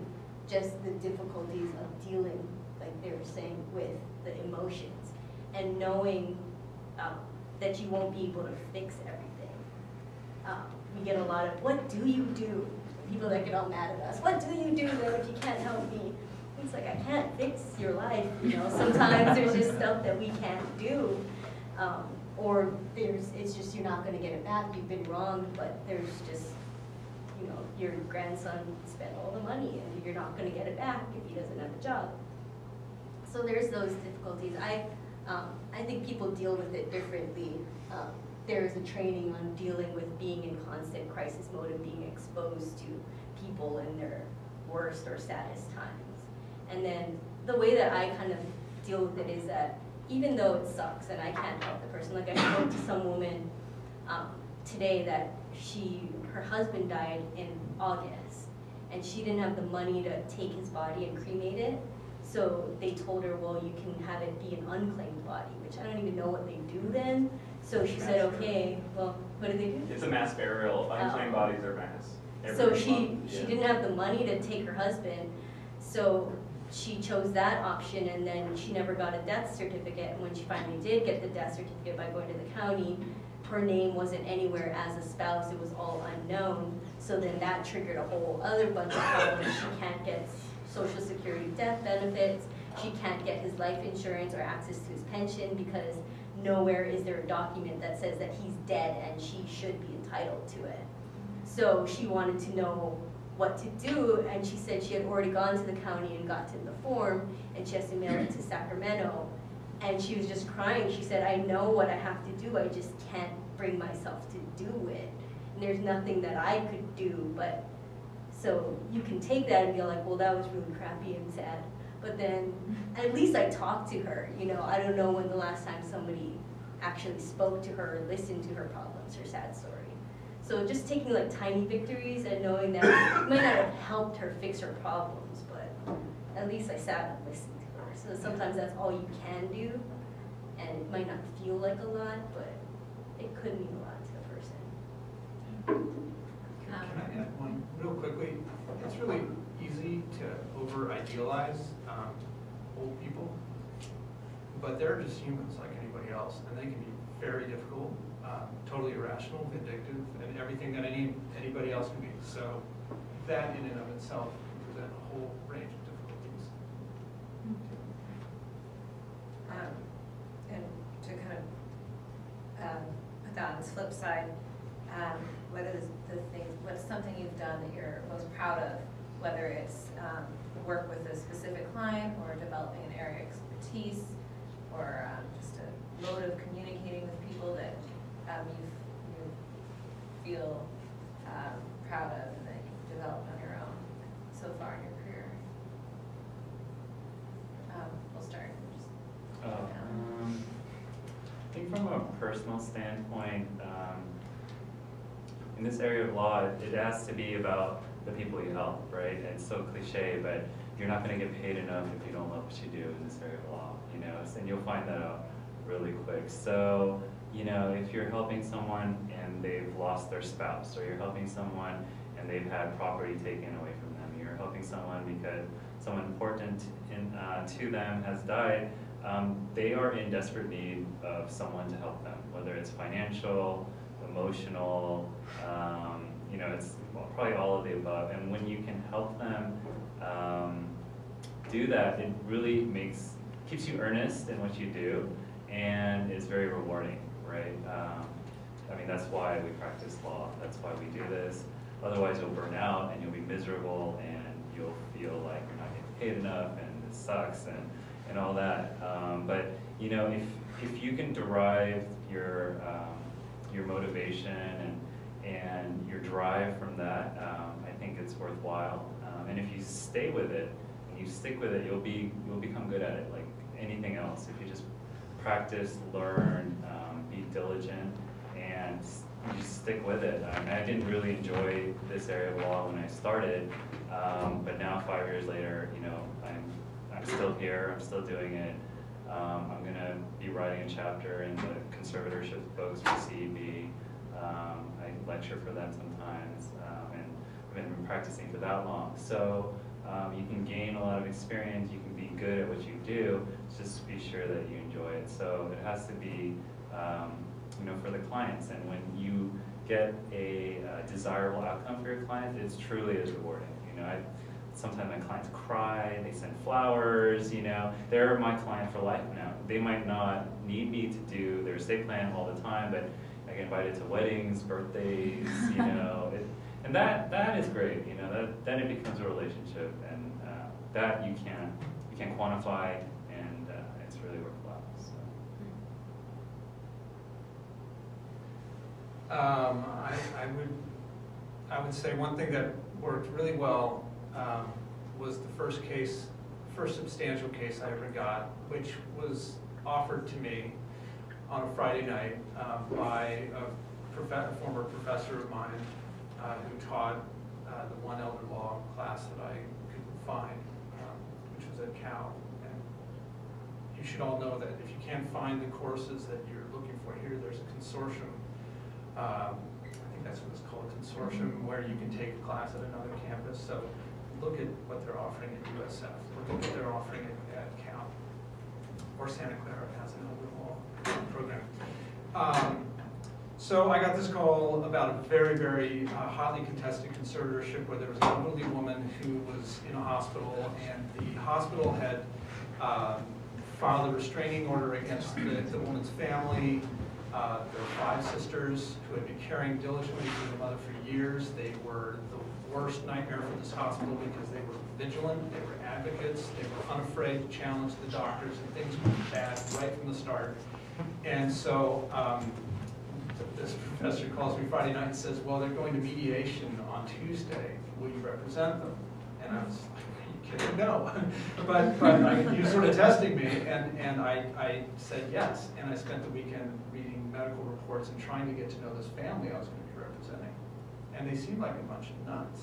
just the difficulties of dealing, like they were saying, with the emotions, and knowing that you won't be able to fix everything. We get a lot of, what do you do? People that get all mad at us. What do you do then if you can't help me? It's like, I can't fix your life, Sometimes there's just stuff that we can't do. Or it's just you're not going to get it back. You've been wronged, but there's just, your grandson spent all the money and you're not going to get it back if he doesn't have a job. So there's those difficulties. I think people deal with it differently. There is a training on dealing with being in constant crisis mode and being exposed to people in their worst or saddest times. And then the way that I kind of deal with it is that even though it sucks and I can't help the person, like I spoke to some woman today that her husband died in August, and she didn't have the money to take his body and cremate it. So they told her, well, you can have it be an unclaimed body, which I don't even know what they do then. So she said, okay, well, what do they do? It's a mass burial. Unclaimed bodies are mass. So she didn't have the money to take her husband, so she chose that option, and then she never got a death certificate. And when she finally did get the death certificate by going to the county, her name wasn't anywhere as a spouse. It was all unknown. So then that triggered a whole other bunch of problems. She can't get Social Security death benefits. She can't get his life insurance or access to his pension because nowhere is there a document that says that he's dead and she should be entitled to it. So she wanted to know what to do, and she said she had already gone to the county and gotten the form, and she has to mail it to Sacramento. And she was just crying. She said, I know what I have to do, I just can't bring myself to do it. And there's nothing that I could do, but, so you can take that and be like, well, that was really crappy and sad. But then, at least I talked to her, you know. I don't know when the last time somebody actually spoke to her or listened to her problems, her sad story. So just taking like tiny victories and knowing that it might not have helped her fix her problems, but at least I sat and listened to her. So sometimes that's all you can do, and it might not feel like a lot, but it could mean a lot to the person. Can I add one real quickly? It's really easy to over-idealize old people, but they're just humans like anybody else, and they can be very difficult, totally irrational, vindictive, and everything that anybody else can be. So that in and of itself can present a whole range of difficulties. And to kind of put that on this flip side, what is what's something you've done that you're most proud of, whether it's work with a specific client or developing an area of expertise, or just a mode of communicating with people that you feel proud of and that you've developed on your own so far in your career? We'll start. I think from a personal standpoint, in this area of law, it has to be about the people you help, right? And it's so cliche, but you're not going to get paid enough if you don't love what you do in this area of law, you know, and you'll find that out really quick. So, you know, if you're helping someone and they've lost their spouse, or you're helping someone and they've had property taken away from them, you're helping someone because someone important to them has died, they are in desperate need of someone to help them, whether it's financial, emotional, you know, it's probably all of the above. And when you can help them do that, it really keeps you earnest in what you do, and it's very rewarding, right? I mean, that's why we practice law. That's why we do this. Otherwise, you'll burn out and you'll be miserable and you'll feel like you're not getting paid enough and it sucks and all that. But you know, if you can derive your motivation and your drive from that, I think it's worthwhile. And if you stay with it and you stick with it, you'll become good at it, like anything else. If you just practice, learn, be diligent, and you just stick with it. I didn't really enjoy this area of law when I started, but now 5 years later, you know, I'm still here. I'm still doing it. I'm gonna be writing a chapter in the conservatorships books for CEB. I lecture for them sometimes, and I've been practicing for that long. So you can gain a lot of experience. You can be good at what you do. Just be sure that you enjoy it. So it has to be, you know, for the clients. And when you get a desirable outcome for your client, it's truly as rewarding. You know, sometimes my clients cry, they send flowers, you know. They're my client for life now. They might not need me to do their estate plan all the time, but I get invited to weddings, birthdays, you know. And that is great, you know. Then it becomes a relationship, and that you can't quantify, and it's really worthwhile. So. I would say one thing that worked really well was the first substantial case I ever got, which was offered to me on a Friday night by a former professor of mine who taught the one elder law class that I couldn't find, which was at Cal. And you should all know that if you can't find the courses that you're looking for here, there's a consortium. I think that's what it's called, a consortium, where you can take a class at another campus. So look at what they're offering at USF. Look at what they're offering at Cal. Or Santa Clara has an elder law program. So I got this call about a very, very hotly contested conservatorship where there was an elderly woman who was in a hospital, and the hospital had filed a restraining order against the woman's family. There were 5 sisters who had been caring diligently for the mother for years. They were the worst nightmare for this hospital because they were vigilant, they were advocates, they were unafraid to challenge the doctors, and things went bad right from the start. And so this professor calls me Friday night and says, well, they're going to mediation on Tuesday. Will you represent them? And I was like, are you kidding? No. but he was sort of testing me, and I said yes. And I spent the weekend reading medical reports and trying to get to know this family I was going to be representing. And they seemed like a bunch of nuts.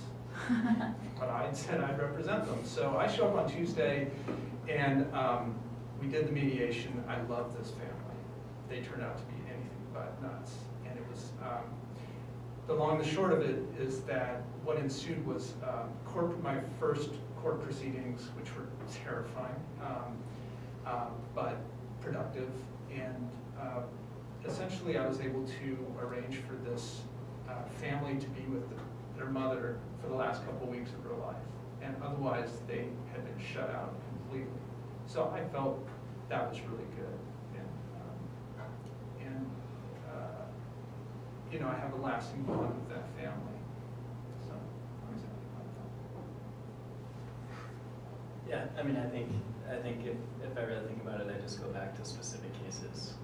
But I said I'd represent them. So I show up on Tuesday, and we did the mediation. I love this family. They turned out to be anything but nuts. And it was, the long and the short of it is that what ensued was my first court proceedings, which were terrifying, but productive. And essentially I was able to arrange for this family to be with their mother for the last couple of weeks of her life. And otherwise they had been shut out completely. So I felt that was really good. You know, I have a lasting bond with that family. So I'm excited about that. Yeah, I mean, I think if I really think about it, I just go back to specific cases.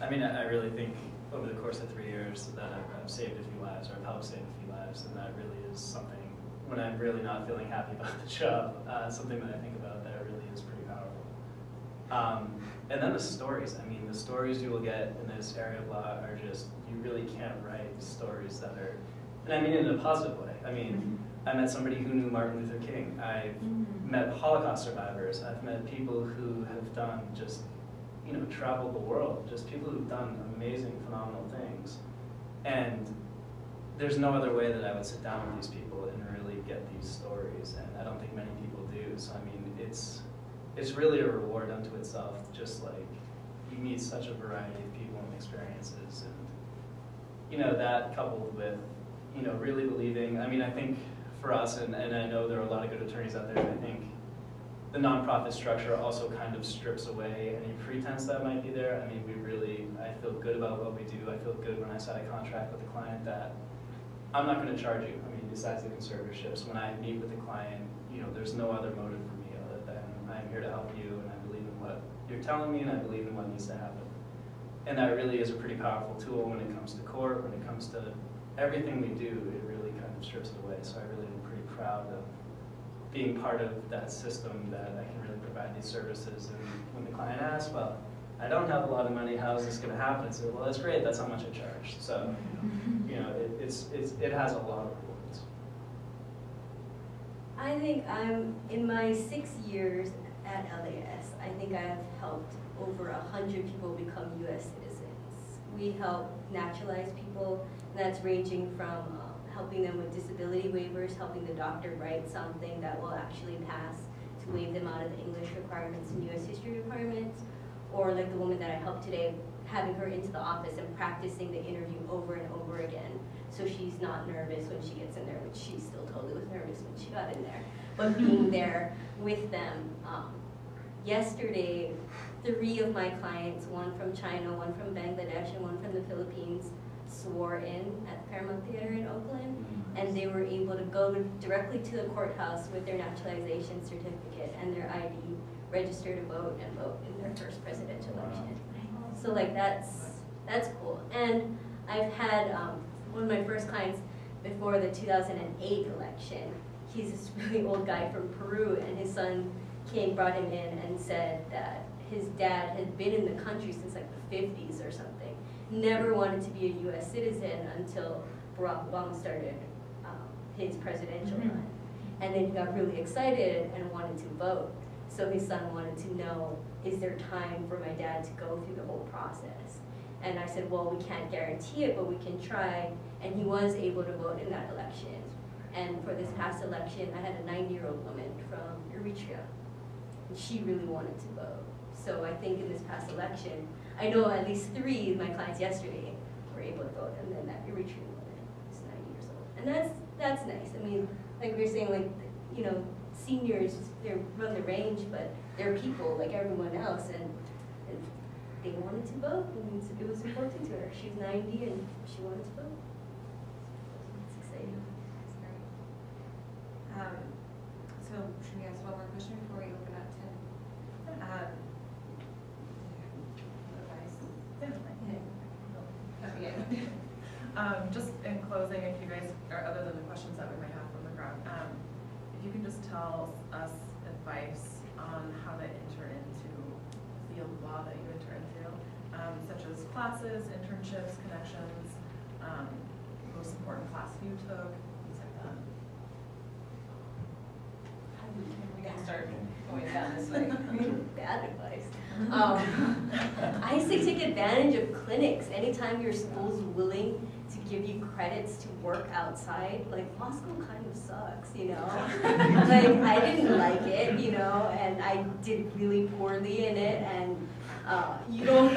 I mean, I really think over the course of 3 years that I've saved a few lives, or I've helped save a few lives, and that really is something, when I'm really not feeling happy about the job, something that I think about that really is pretty powerful. And then the stories. I mean, the stories you will get in this area of law are just, you really can't write stories that are, and I mean it in a positive way. I mean, I met somebody who knew Martin Luther King. I've met Holocaust survivors. I've met people who have done just, you know, traveled the world. Just people who've done amazing, phenomenal things. And there's no other way that I would sit down with these people and really get these stories. And I don't think many people do. So I mean, it's really a reward unto itself, just like you meet such a variety of people and experiences. And, you know, that coupled with, you know, really believing, I mean, I think for us, and I know there are a lot of good attorneys out there, I think the nonprofit structure also kind of strips away any pretense that might be there. I mean, I feel good about what we do. I feel good when I sign a contract with a client that I'm not going to charge you. I mean, besides the conservatorships, when I meet with the client, you know, there's no other motive for me other than I'm here to help you, and I believe in what you're telling me, and I believe in what needs to happen. And that really is a pretty powerful tool when it comes to court, when it comes to everything we do. It really kind of strips it away. So I really am pretty proud of being part of that system, that I can really provide these services. And when the client asks, well, I don't have a lot of money, how is this going to happen? I say, well, that's great, that's how much I charge. So, you know, it has a lot of rewards. I think I'm, in my 6 years at LAS, I think I have helped over 100 people become US citizens. We help naturalize people, and that's ranging from helping them with disability waivers, helping the doctor write something that will actually pass to waive them out of the English requirements and US history requirements, or like the woman that I helped today, having her into the office and practicing the interview over and over again, so she's not nervous when she gets in there, which she still totally was nervous when she got in there, but being there with them. Yesterday, 3 of my clients, one from China, one from Bangladesh, and one from the Philippines, swore in at the Paramount Theater in Oakland, and they were able to go directly to the courthouse with their naturalization certificate and their ID, register to vote, and vote in their first presidential election. So like that's cool. And I've had one of my first clients before the 2008 election. He's this really old guy from Peru, and his son brought him in and said that his dad had been in the country since like the 50s or something. Never wanted to be a US citizen until Barack Obama started his presidential run. And then he got really excited and wanted to vote. So his son wanted to know, is there time for my dad to go through the whole process? And I said, well, we can't guarantee it, but we can try. And he was able to vote in that election. And for this past election, I had a 90-year-old woman from Eritrea. And she really wanted to vote. So I think in this past election, I know at least 3 of my clients yesterday were able to vote, and then that retreat woman is 90 years old. And that's nice. I mean, like we were saying, like, you know, seniors, they run the range, but they're people like everyone else, and they wanted to vote, and it was important to her. She's 90 and she wanted to vote. It's exciting. That's great. So should we ask one more question before we open up to advice? Yeah. Just in closing, if you guys, or other than the questions that we might have from the crowd, if you can just tell us advice on how to enter into the field of law that you enter into, such as classes, internships, connections, most important class you took, things like that. We can start going down this way. Bad advice. I say take advantage of clinics. Anytime your school's willing to give you credits to work outside, like law school kind of sucks, you know? Like I didn't like it, you know, and I did really poorly in it, and you don't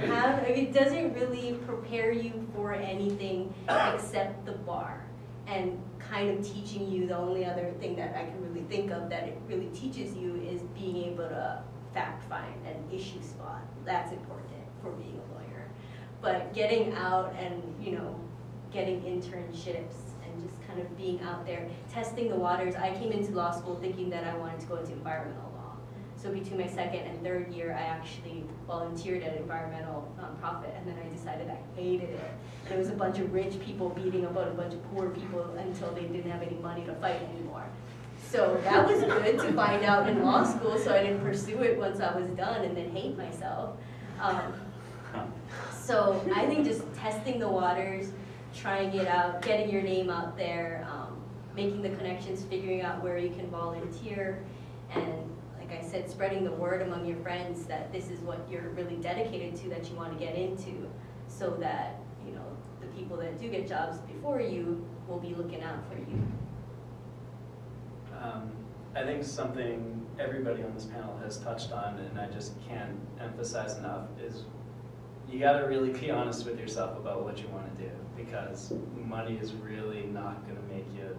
have, it doesn't really prepare you for anything except the bar. And kind of teaching you, the only other thing that I can really think of that it really teaches you is being able to fact find and issue spot. That's important for being a lawyer. But getting out and, you know, getting internships and just kind of being out there, testing the waters. I came into law school thinking that I wanted to go into environmental law. So between my 2nd and 3rd year, I actually volunteered at an environmental nonprofit, and then I decided I hated it. And it was a bunch of rich people beating up on a bunch of poor people until they didn't have any money to fight anymore. So that was good to find out in law school, so I didn't pursue it once I was done and then hate myself. So I think just testing the waters, trying it out, getting your name out there, making the connections, figuring out where you can volunteer, and like I said, spreading the word among your friends that this is what you're really dedicated to, that you want to get into, so that, you know, the people that do get jobs before you will be looking out for you. I think something everybody on this panel has touched on, and I just can't emphasize enough, is you got to really be honest with yourself about what you want to do, because money is really not going to make you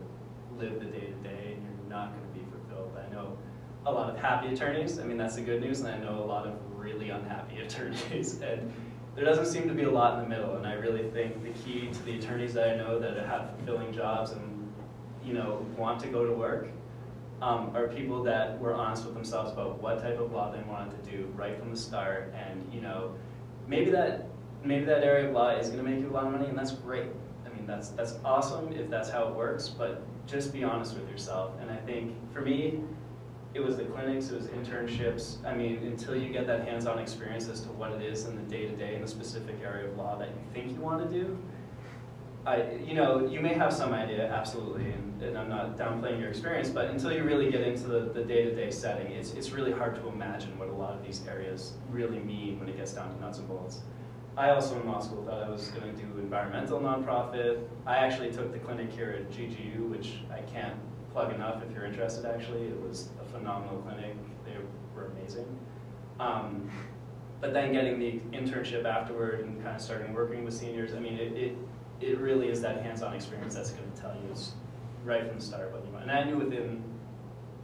live the day-to-day, and you're not going to be fulfilled. I know a lot of happy attorneys, I mean that's the good news, and I know a lot of really unhappy attorneys, and there doesn't seem to be a lot in the middle, and I really think the key to the attorneys that I know that have fulfilling jobs and, you know, want to go to work are people that were honest with themselves about what type of law they wanted to do right from the start, and, you know, maybe that area of law is going to make you a lot of money, and that's great. I mean, that's awesome if that's how it works, but just be honest with yourself. And I think for me, it was the clinics, it was internships. I mean, until you get that hands-on experience as to what it is in the day-to-day in the specific area of law that you think you want to do, you know, you may have some idea, absolutely, and I'm not downplaying your experience, but until you really get into the day-to-day setting, it's really hard to imagine what a lot of these areas really mean when it gets down to nuts and bolts. I also in law school thought I was going to do environmental nonprofit. I actually took the clinic here at GGU, which I can't plug enough if you're interested actually. It was a phenomenal clinic, they were amazing. But then getting the internship afterward and kind of starting working with seniors, I mean, it really is that hands-on experience that's going to tell you right from the start what you want. And I knew within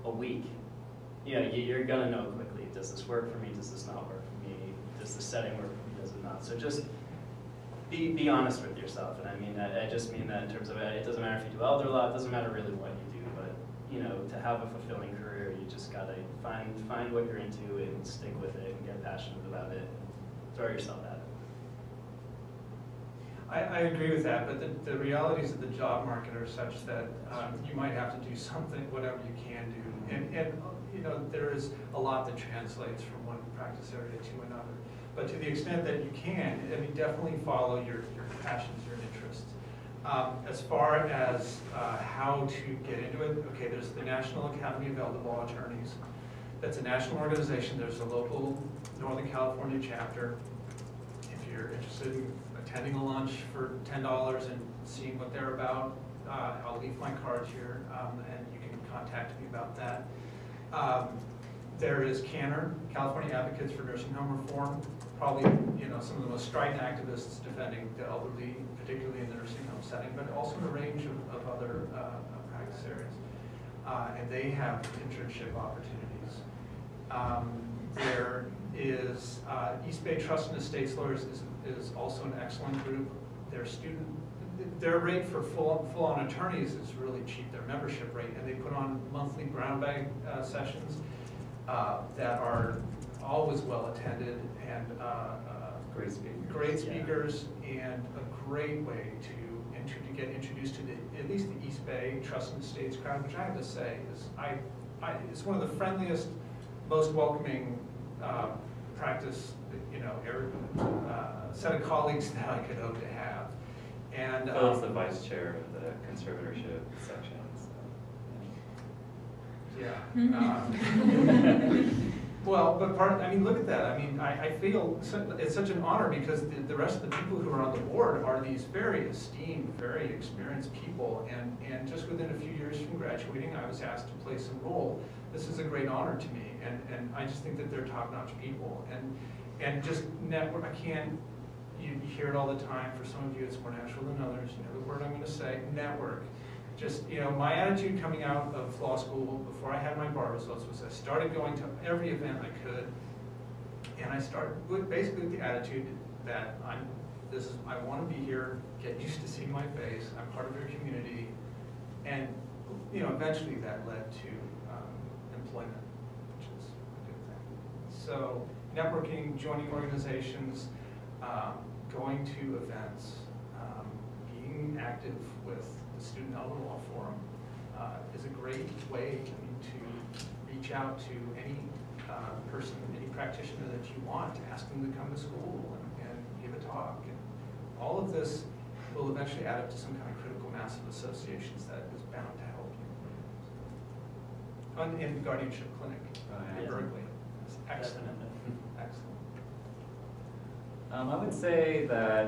a week, you know, you're going to know quickly, does this work for me, does this not work for me, does the setting work for me, does it not? So just be honest with yourself. And I mean, I just mean that in terms of, it doesn't matter if you do elder law, it doesn't matter really what you do, but, you know, to have a fulfilling career, you just got to find what you're into and stick with it and get passionate about it and throw yourself at it. I agree with that, but the realities of the job market are such that you might have to do something, whatever you can do. And you know, there is a lot that translates from one practice area to another. But to the extent that you can, I mean, definitely follow your passions, your interests. As far as how to get into it, okay, there's the National Academy of Elder Law Attorneys. That's a national organization. There's a local Northern California chapter. If you're interested in attending a lunch for $10 and seeing what they're about, I'll leave my card here, and you can contact me about that. There is CANNER, California Advocates for Nursing Home Reform, probably some of the most strident activists defending the elderly, particularly in the nursing home setting, but also in a range of other practice areas. And they have internship opportunities. There is East Bay Trust and Estates Lawyers is also an excellent group. Their rate for full-on attorneys is really cheap, their membership rate, and they put on monthly brown bag sessions that are always well attended and great speakers, and a great way to get introduced to at least the East Bay Trust and Estates crowd, which I have to say is it's one of the friendliest, most welcoming practice set of colleagues that I could hope to have. And Phil's the vice chair of the conservatorship section. So, yeah. Well, but look at that. I feel it's such an honor because the rest of the people who are on the board are these very esteemed, very experienced people. And just within a few years from graduating, I was asked to play some role. This is a great honor to me. And I just think that they're top-notch people. And just network, you hear it all the time. For some of you, it's more natural than others. You know the word I'm going to say, network. Just, my attitude coming out of law school before I had my bar results was I started going to every event I could, and I started basically with the attitude that I want to be here, get used to seeing my face, I'm part of your community, and eventually that led to employment, which is a good thing. So networking, joining organizations, going to events, being active with the Student Elder Law Forum is a great way to reach out to any person, any practitioner that you want, to ask them to come to school and give a talk. And all of this will eventually add up to some kind of critical mass of associations that is bound to help you. And the guardianship clinic in Berkeley. That's excellent. Excellent. I would say that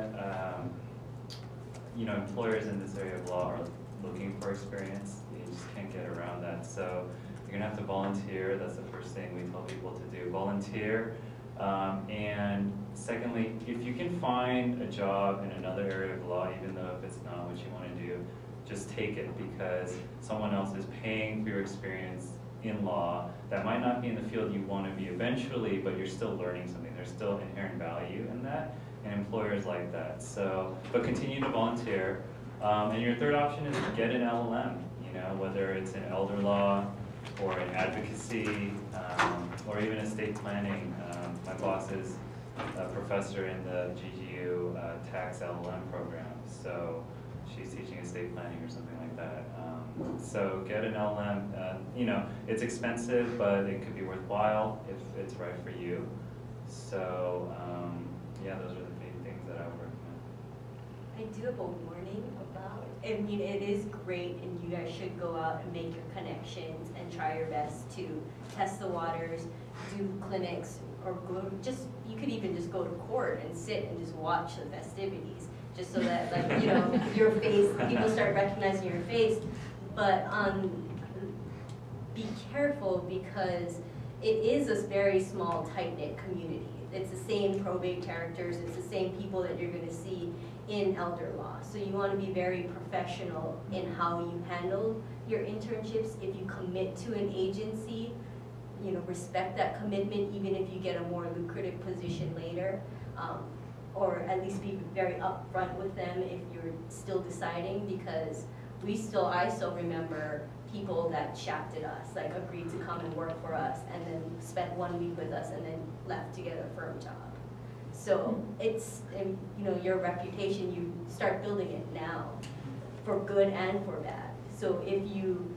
employers in this area of law are looking for experience. You just can't get around that. So you're gonna have to volunteer. That's the first thing we tell people to do. Volunteer. And secondly, if you can find a job in another area of law, even though if it's not what you want to do, just take it, because someone else is paying for your experience in law that might not be in the field you want to be eventually, but you're still learning something. There's still inherent value in that, and employers like that. So, but continue to volunteer. And your third option is get an LLM, whether it's in elder law or in advocacy or even estate planning. My boss is a professor in the GGU tax LLM program, so she's teaching estate planning or something like that. So get an LLM. It's expensive, but it could be worthwhile if it's right for you. So yeah, those are the main things that I would recommend. I do have a warning about, it is great and you guys should go out and make your connections and try your best to test the waters, do clinics, or you could even just go to court and sit and just watch the festivities, just so that your face, people start recognizing your face. But be careful, because it is a very small, tight-knit community. It's the same probate characters, it's the same people that you're going to see in elder law. So you want to be very professional in how you handle your internships. If you commit to an agency, respect that commitment, even if you get a more lucrative position later, or at least be very upfront with them if you're still deciding, because I still remember people that shafted us, like agreed to come and work for us and then spent 1 week with us and then left to get a firm job. So it's, your reputation, you start building it now, for good and for bad. So if you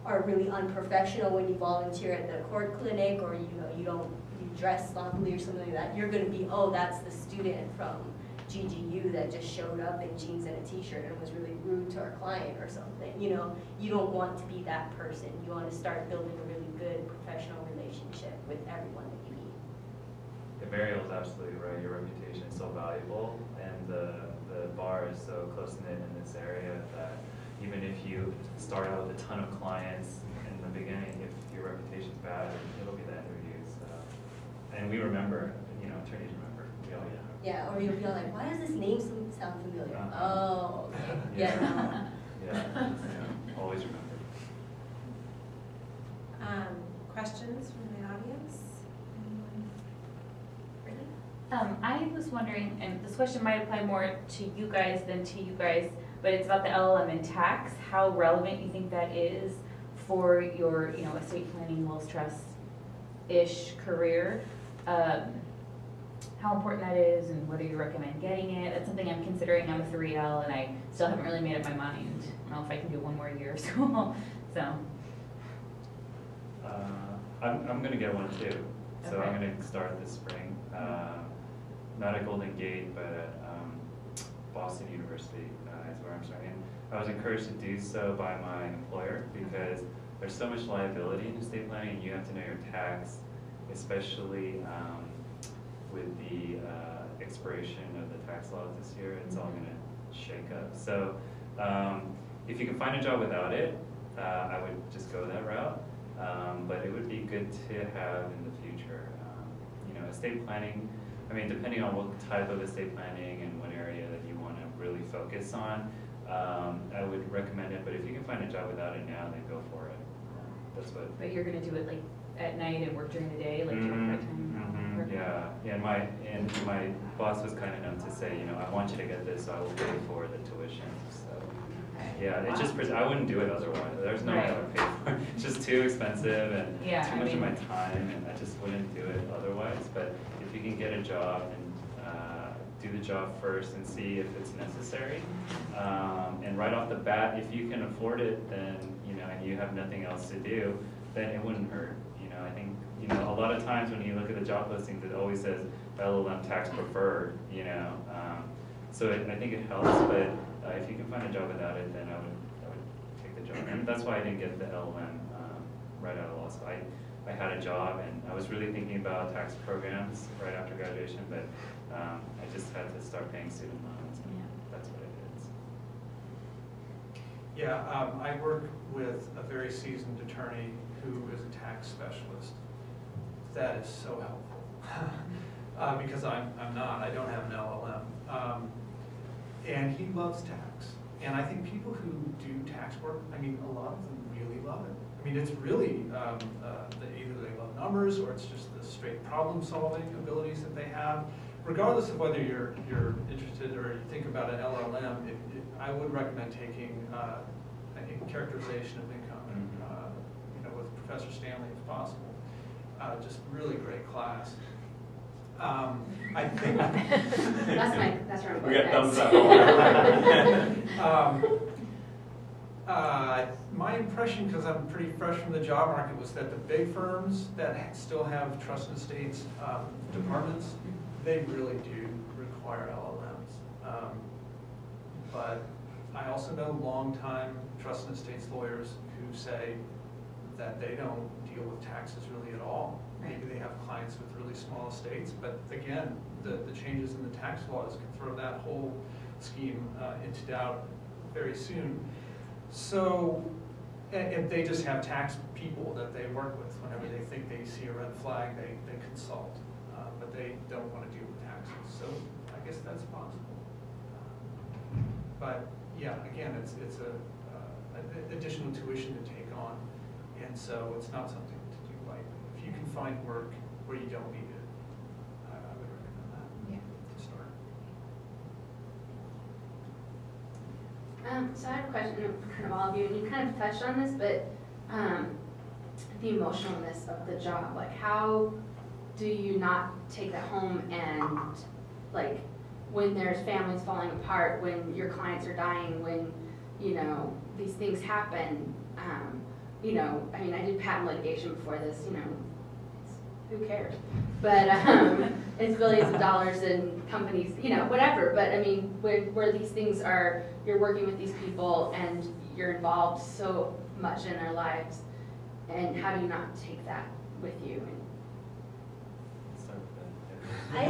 are really unprofessional when you volunteer at the court clinic, or you dress sloppily or something like that, you're going to be, oh, that's the student from GGU that just showed up in jeans and a t-shirt and was really rude to our client or something. You don't want to be that person. You want to start building a really good professional relationship with everyone that you meet. Varial is absolutely right. Your reputation is so valuable, and the bar is so close-knit in this area that even if you start out with a ton of clients in the beginning, if your reputation's bad, it'll be the interview. So, and we remember, you know, attorneys remember. We all do. Yeah, or you'll be like, why does this name sound familiar? Oh, okay. Yeah. Yeah. Yeah, always remember. Questions from the audience? I was wondering, and this question might apply more to you guys than to you guys, but it's about the LLM and tax. How relevant you think that is for your, you know, estate planning, wills trust-ish career? How important that is, and whether you recommend getting it. That's something I'm considering. I'm a 3L, and I still haven't really made up my mind. I don't know if I can do one more year of school. So. I'm going to get one too. So Okay. I'm going to start this spring. Not at Golden Gate, but at Boston University is where I'm starting. I was encouraged to do so by my employer because there's so much liability in estate planning, and you have to know your tax, especially with the expiration of the tax laws this year. It's all going to shake up. So if you can find a job without it, I would just go that route. But it would be good to have in the future. You know, estate planning, I mean, depending on what type of estate planning and what area that you want to really focus on, I would recommend it. But if you can find a job without it now, then go for it. That's what. But you're going to do it like at night and work during the day, like do it part-time? Yeah, and my boss was kind enough to say, you know, I want you to get this, so I will pay for the tuition. So yeah, it just I wouldn't do it otherwise. There's no way I would pay for it. It's just too expensive and too much of my time, and I just wouldn't do it otherwise. But if you can get a job and do the job first and see if it's necessary, and right off the bat, if you can afford it, then you know, and you have nothing else to do, then it wouldn't hurt. You know, I think, you know, a lot of times when you look at the job listings, it always says LLM tax preferred. You know, so I think it helps. But if you can find a job without it, then I would take the job. And that's why I didn't get the LLM right out of law school. I had a job, and I was really thinking about tax programs right after graduation, but I just had to start paying student loans, and that's what it is. Yeah, I work with a very seasoned attorney who is a tax specialist. That is so helpful because I'm not. I don't have an LLM, and he loves tax. And I think people who do tax work, I mean, a lot of them really love it. I mean, it's really either they love numbers or it's just the straight problem-solving abilities that they have. Regardless of whether you're interested or you think about an LLM, I would recommend taking a characterization of income, you know, with Professor Stanley if possible. Just really great class. I think That's where I'm going. We got thumbs up. My impression, because I'm pretty fresh from the job market, was that the big firms that still have trust and estates departments, they really do require LLMs. But I also know longtime trust and estates lawyers who say that they don't deal with taxes really at all. Maybe they have clients with really small estates, but again, the changes in the tax laws can throw that whole scheme into doubt very soon. So, and they just have tax people that they work with. Whenever they think they see a red flag, they consult, but they don't want to deal with taxes. So I guess that's possible. But yeah, again, it's an additional tuition to take on, and so it's not something to do lightly. If you can find work where you don't need it, I would recommend that to start. So I have a question for kind of all of you, and you kind of touched on this, but the emotionalness of the job, like how do you not take that home and like when there's families falling apart, when your clients are dying, when, you know, these things happen, you know, I mean, I did patent litigation before this, you know, who cares? But it's billions of dollars in companies, you know, whatever. But I mean, where these things are, you're working with these people and you're involved so much in their lives, and how do you not take that with you? I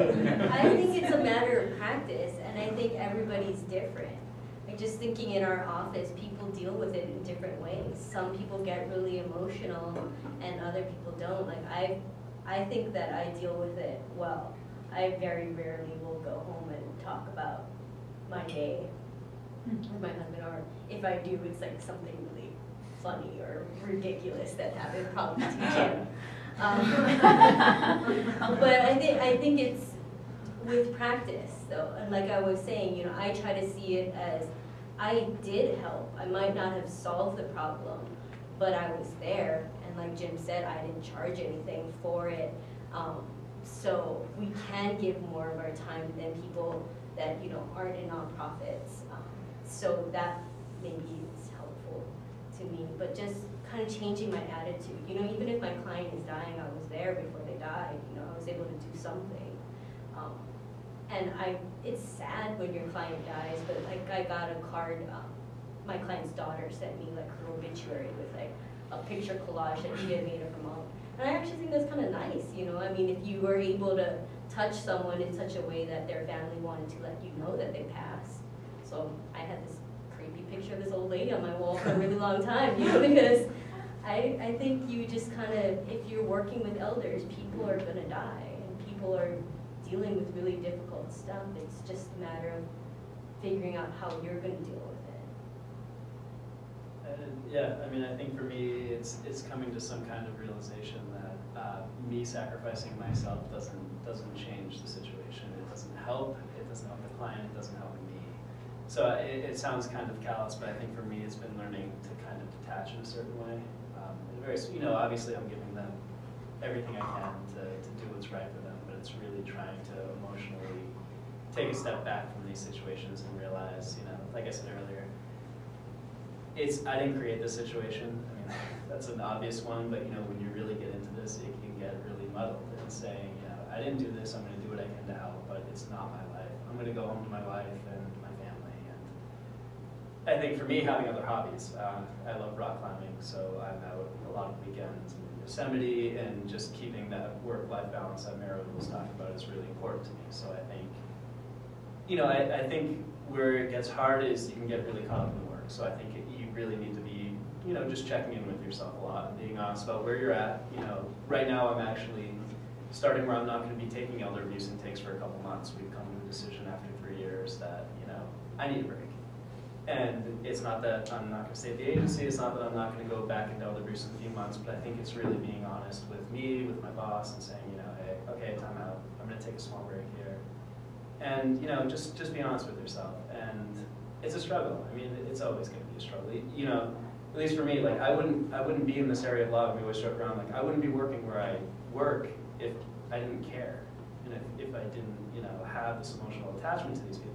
think it's a matter of practice, and I think everybody's different. Like just thinking in our office, people deal with it in different ways. Some people get really emotional and other people don't. Like I think that I deal with it well. I very rarely will go home and talk about my day with my husband, or if I do, it's like something really funny or ridiculous that happened, probably to him. But I think it's with practice, though. And like I was saying, you know, I try to see it as I did help. I might not have solved the problem, but I was there. And like Jim said, I didn't charge anything for it. So we can give more of our time than people that, you know, aren't in nonprofits. So that maybe is helpful to me. But just kind of changing my attitude. You know, even if my client is dying, I was there before they died. You know, I was able to do something. And it's sad when your client dies, but like I got a card, my client's daughter sent me like her obituary with like a picture collage that she had made of her mom. And I actually think that's kind of nice, you know. I mean, if you were able to touch someone in such a way that their family wanted to let you know that they passed. So I had this creepy picture of this old lady on my wall for a really long time, you know, because I think you just kind of, if you're working with elders, people are going to die, and people are dealing with really difficult stuff. It's just a matter of figuring out how you're going to deal with it. Yeah, I mean, I think for me, it's coming to some kind of realization that me sacrificing myself doesn't change the situation. It doesn't help. It doesn't help the client. It doesn't help me. So it sounds kind of callous, but I think for me, it's been learning to kind of detach in a certain way. You know, obviously, I'm giving them everything I can to do what's right for them, but it's really trying to emotionally take a step back from these situations and realize, you know, like I said earlier, I didn't create this situation. I mean, that's an obvious one, but you know, when you really get into this, it can get really muddled and saying, you know, I didn't do this, I'm gonna do what I can to help, but it's not my life. I'm gonna go home to my wife and my family. And I think for me, having other hobbies, I love rock climbing, so I'm out a lot of weekends in Yosemite, and just keeping that work-life balance that Mara was talking about is really important to me. So I think, you know, I think where it gets hard is you can get really caught up in work. So I think you really need to be, you know, just checking in with yourself a lot and being honest about where you're at. You know, right now I'm actually starting where I'm not going to be taking elder abuse intakes for a couple months. We've come to a decision after 3 years that, you know, I need a break. And it's not that I'm not going to stay at the agency, it's not that I'm not going to go back into elder abuse in a few months, but I think it's really being honest with me, with my boss, and saying, you know, hey, okay, time out, I'm going to take a small break here. And, you know, just be honest with yourself. And it's a struggle. I mean, it's always going to be a struggle. You know, at least for me, like, I wouldn't be in this area of law, and we always joke around, like, I wouldn't be working where I work if I didn't care, and if I didn't, you know, have this emotional attachment to these people.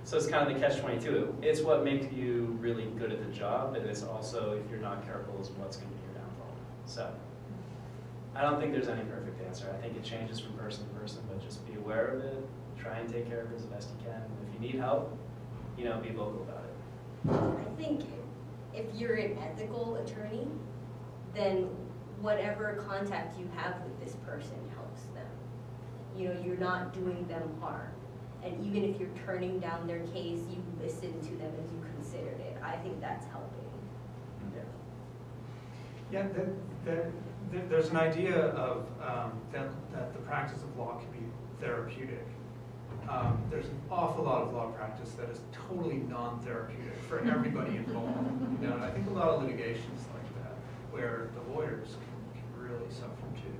So it's kind of the catch-22. It's what makes you really good at the job, but it's also, if you're not careful, is what's going to be your downfall. So I don't think there's any perfect answer. I think it changes from person to person, but just be aware of it, try and take care of it as best you can. If you need help, you know, be vocal about it. I think if you're an ethical attorney, then whatever contact you have with this person helps them. You know, you're not doing them harm. And even if you're turning down their case, you listen to them and you considered it. I think that's helping. Yeah, there's an idea of that the practice of law can be therapeutic. There's an awful lot of law practice that is totally non-therapeutic for everybody involved. You know, and I think a lot of litigations like that, where the lawyers can really suffer too.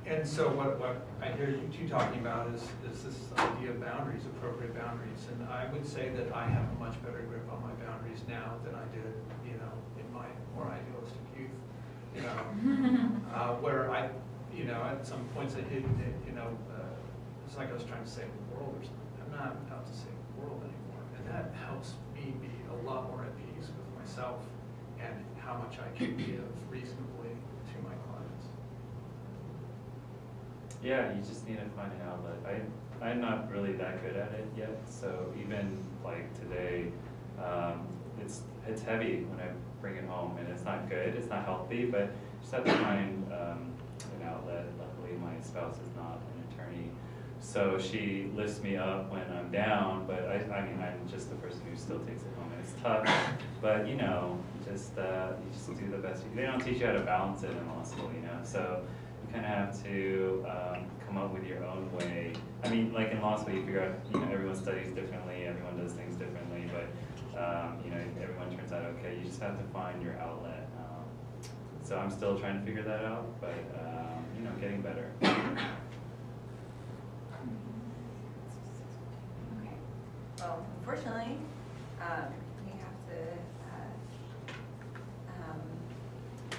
And so what I hear you two talking about is this idea of boundaries, appropriate boundaries. And I would say that I have a much better grip on my boundaries now than I did, you know, in my more idealistic youth. You know, where you know, at some points I didn't, you know, it's like I was trying to save the world or something. I'm not out to save the world anymore. And that helps me be a lot more at peace with myself and how much I can give reasonably to my clients. Yeah, you just need to find an outlet. I'm not really that good at it yet, so even like today, it's heavy when I bring it home, and it's not good, it's not healthy, but just have to find an outlet. Luckily, my spouse is not an attorney, So she lifts me up when I'm down, but I mean, I'm just the person who still takes it home, and it's tough. But you know, just you just do the best you can. They don't teach you how to balance it in law school, you know. So you kind of have to come up with your own way. I mean, like in law school, you figure out, you know, everyone studies differently, everyone does things differently, but you know, everyone turns out okay. You just have to find your outlet. So I'm still trying to figure that out, but you know, getting better. Okay. Well, unfortunately, we have to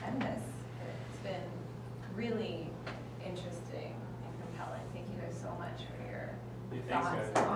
end this. It's been really interesting and compelling. Thank you guys so much for your Thanks, thoughts guys.